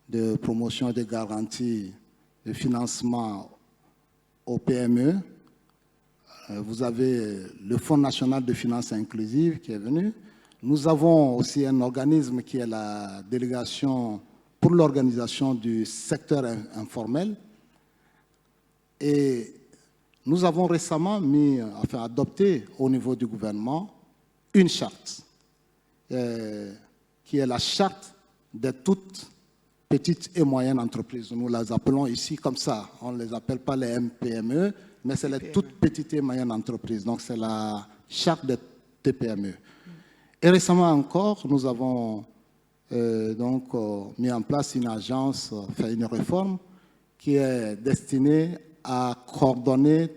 I: de promotion et de garantie de financement aux PME. Vous avez le Fonds national de finances inclusives qui est venu. Nous avons aussi un organisme qui est la délégation pour l'organisation du secteur informel. Et nous avons récemment adopté au niveau du gouvernement une charte, qui est la charte de toutes petites et moyennes entreprises. Nous les appelons ici comme ça. On ne les appelle pas les MPME, mais c'est les toutes petites et moyennes entreprises. Donc c'est la charte des TPME. Et récemment encore, nous avons mis en place une agence, une réforme qui est destinée à coordonner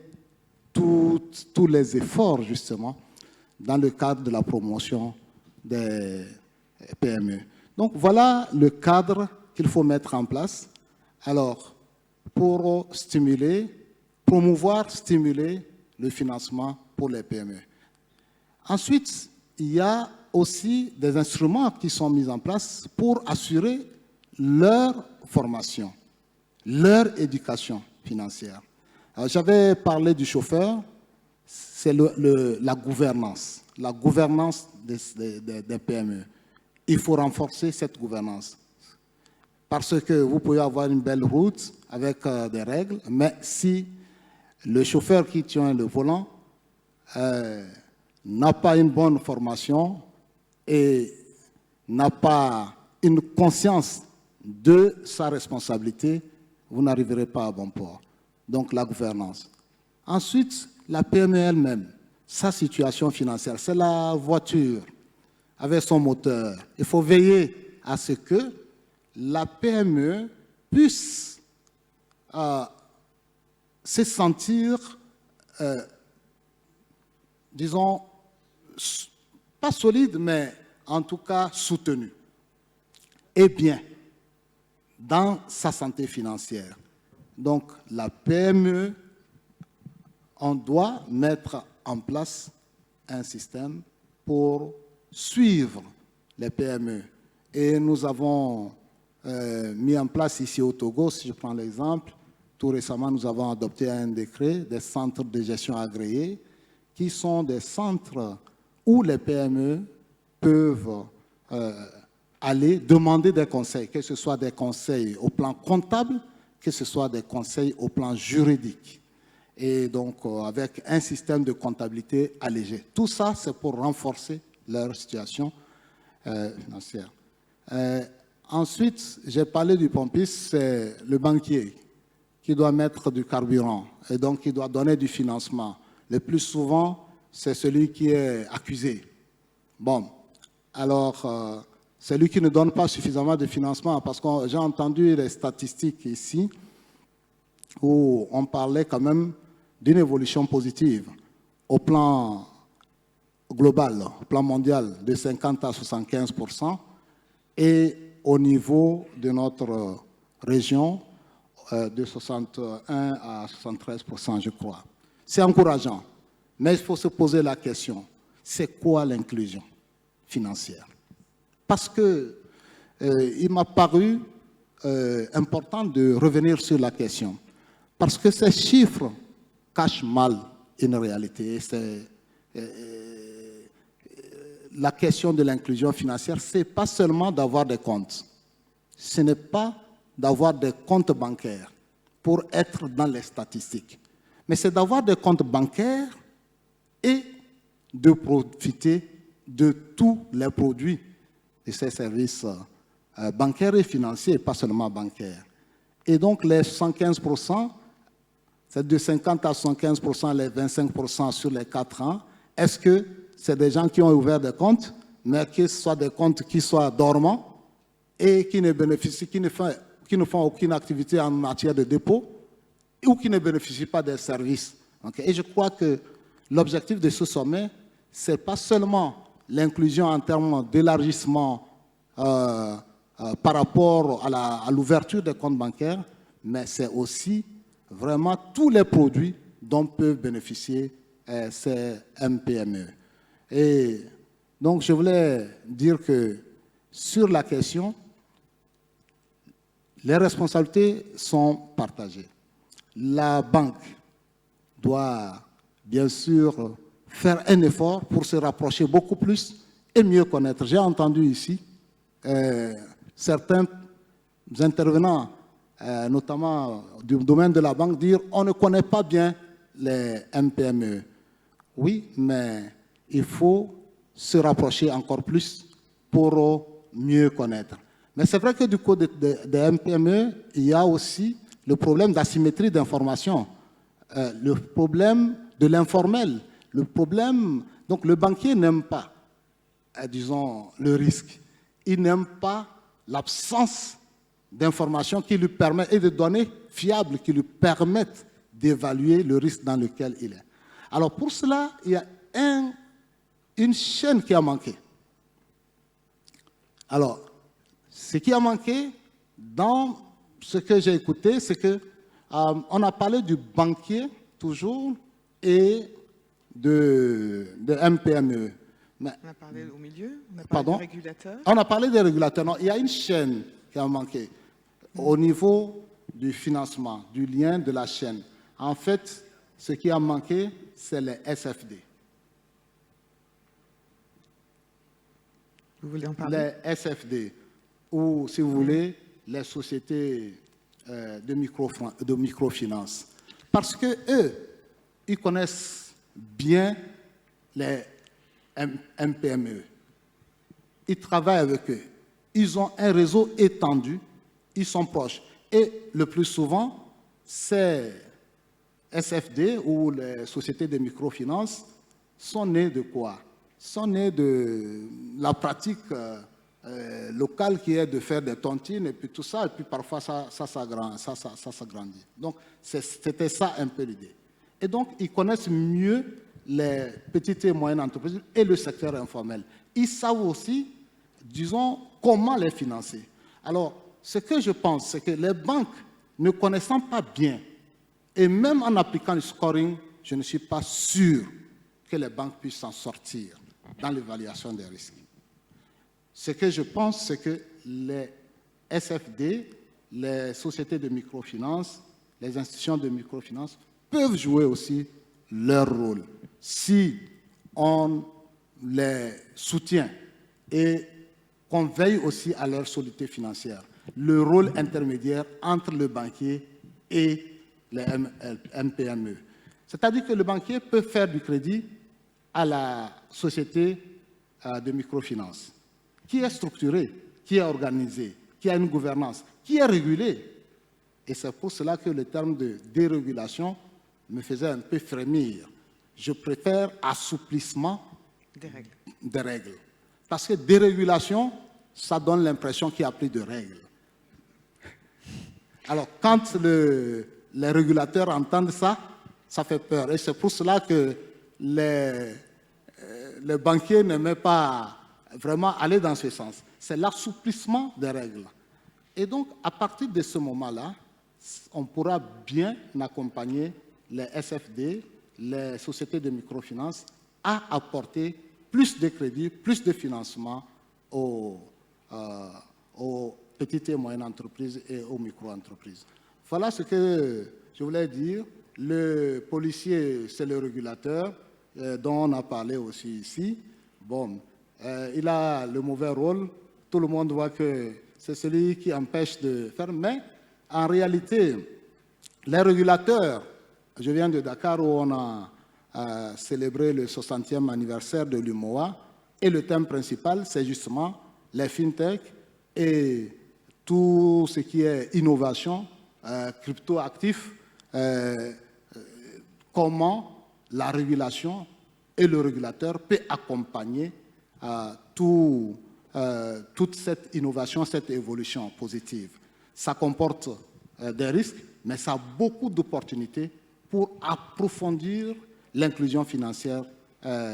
I: tous les efforts, justement, dans le cadre de la promotion des PME. Donc, voilà le cadre qu'il faut mettre en place. Alors, pour promouvoir, stimuler le financement pour les PME. Ensuite, il y a aussi des instruments qui sont mis en place pour assurer leur formation, leur éducation financière. J'avais parlé du chauffeur, c'est la gouvernance des PME. Il faut renforcer cette gouvernance. Parce que vous pouvez avoir une belle route avec des règles, mais si le chauffeur qui tient le volant n'a pas une bonne formation et n'a pas une conscience de sa responsabilité, vous n'arriverez pas à bon port. Donc la gouvernance. Ensuite, la PME elle-même, sa situation financière, c'est la voiture avec son moteur. Il faut veiller à ce que la PME puisse se sentir, disons, pas solide, mais en tout cas soutenue. Et bien, dans sa santé financière. Donc, la PME, on doit mettre en place un système pour suivre les PME. Et nous avons mis en place ici au Togo, si je prends l'exemple, tout récemment, nous avons adopté un décret des centres de gestion agréés qui sont des centres où les PME peuvent aller demander des conseils, que ce soit des conseils au plan comptable, que ce soit des conseils au plan juridique. Et donc, avec un système de comptabilité allégé. Tout ça, c'est pour renforcer leur situation financière. Ensuite, j'ai parlé du pompiste, c'est le banquier qui doit mettre du carburant et donc qui doit donner du financement. Le plus souvent, c'est celui qui est accusé. Bon, alors, celui qui ne donne pas suffisamment de financement, parce que j'ai entendu les statistiques ici, où on parlait quand même d'une évolution positive au plan global, au plan mondial, de 50 à 75%, et au niveau de notre région, de 61 à 73%, je crois. C'est encourageant, mais il faut se poser la question, c'est quoi l'inclusion financière? Parce que il m'a paru important de revenir sur la question. Parce que ces chiffres cachent mal une réalité. La question de l'inclusion financière, ce n'est pas seulement d'avoir des comptes. Ce n'est pas d'avoir des comptes bancaires pour être dans les statistiques. Mais c'est d'avoir des comptes bancaires et de profiter de tous les produits de ces services bancaires et financiers, pas seulement bancaires. Et donc les 115%, c'est de 50 à 75%, les 25% sur les 4 ans. Est-ce que c'est des gens qui ont ouvert des comptes, mais que ce soit des comptes qui soient dormants et qui ne bénéficient, qui ne font aucune activité en matière de dépôt ou qui ne bénéficient pas des services. Okay? Et je crois que l'objectif de ce sommet, ce n'est pas seulement l'inclusion en termes d'élargissement par rapport à l'ouverture des comptes bancaires, mais c'est aussi vraiment tous les produits dont peuvent bénéficier ces MPME. Et donc, je voulais dire que sur la question, les responsabilités sont partagées. La banque doit, bien sûr, faire un effort pour se rapprocher beaucoup plus et mieux connaître. J'ai entendu ici certains intervenants, notamment du domaine de la banque, dire on ne connaît pas bien les MPME. Oui, mais il faut se rapprocher encore plus pour mieux connaître. Mais c'est vrai que du côté des MPME, il y a aussi le problème d'asymétrie d'information, le problème de l'informel, le problème... Donc le banquier n'aime pas, disons, le risque. Il n'aime pas l'absence d'informations qui lui permettent, et de données fiables qui lui permettent d'évaluer le risque dans lequel il est. Alors pour cela, il y a une chaîne qui a manqué. Alors, ce qui a manqué dans ce que j'ai écouté, c'est que on a parlé du banquier toujours et de MPME. Mais,
A: on a parlé au milieu, on a
I: parlé
A: des régulateurs.
I: On a parlé des régulateurs. Non, il y a une chaîne qui a manqué au niveau du financement, du lien de la chaîne. En fait, ce qui a manqué, c'est les SFD.
A: Vous voulez en parler?
I: Les SFD, ou si vous voulez, les sociétés de microfinance. Parce que eux, ils connaissent bien les MPME. Ils travaillent avec eux. Ils ont un réseau étendu, ils sont proches. Et le plus souvent, ces SFD ou les sociétés de microfinance sont nées de quoi? Sont nées de la pratique locale qui est de faire des tontines et puis tout ça, et puis parfois ça s'agrandit. Donc c'était ça un peu l'idée. Et donc ils connaissent mieux les petites et moyennes entreprises et le secteur informel. Ils savent aussi, disons, comment les financer. Alors, ce que je pense, c'est que les banques, ne connaissant pas bien, et même en appliquant le scoring, je ne suis pas sûr que les banques puissent s'en sortir dans l'évaluation des risques. Ce que je pense, c'est que les SFD, les sociétés de microfinance, les institutions de microfinance peuvent jouer aussi leur rôle si on les soutient et qu'on veille aussi à leur solidité financière, le rôle intermédiaire entre le banquier et les MPME. C'est-à-dire que le banquier peut faire du crédit à la société de microfinance, qui est structurée, qui est organisée, qui a une gouvernance, qui est régulée. Et c'est pour cela que le terme de dérégulation me faisait un peu frémir. Je préfère assouplissement des règles. Parce que dérégulation, ça donne l'impression qu'il n'y a plus de règles. Alors, quand les régulateurs entendent ça, ça fait peur. Et c'est pour cela que les banquiers n'aimaient pas vraiment aller dans ce sens. C'est l'assouplissement des règles. Et donc, à partir de ce moment-là, on pourra bien accompagner les SFD, les sociétés de microfinance, à apporter plus de crédits, plus de financement aux petites et moyennes entreprises et aux micro-entreprises. Voilà ce que je voulais dire. Le policier, c'est le régulateur dont on a parlé aussi ici. Bon, il a le mauvais rôle. Tout le monde voit que c'est celui qui empêche de faire. Mais en réalité, les régulateurs, je viens de Dakar où on a célébré le 60e anniversaire de l'UMOA et le thème principal, c'est justement les fintech et tout ce qui est innovation, crypto-actifs, comment la régulation et le régulateur peut accompagner toute cette innovation, cette évolution positive. Ça comporte des risques, mais ça a beaucoup d'opportunités pour approfondir l'inclusion financière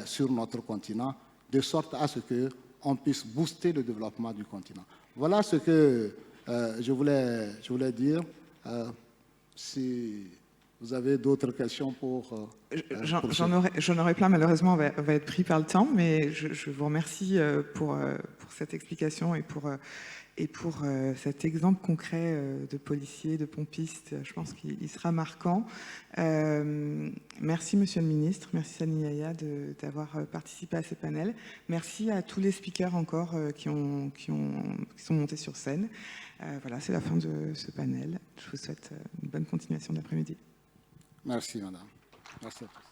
I: sur notre continent, de sorte à ce qu'on puisse booster le développement du continent. Voilà ce que je voulais dire. Si vous avez d'autres questions pour...
A: J'en aurais plein, malheureusement, on va être pris par le temps, mais je vous remercie pour cette explication et pour cet exemple concret de policier, de pompiste. Je pense qu'il sera marquant. Merci, Monsieur le Ministre. Merci, Sani Yaya, d'avoir participé à ce panel. Merci à tous les speakers encore qui sont montés sur scène. Voilà, c'est la fin de ce panel. Je vous souhaite une bonne continuation d'après-midi.
I: Merci, madame. Merci à tous.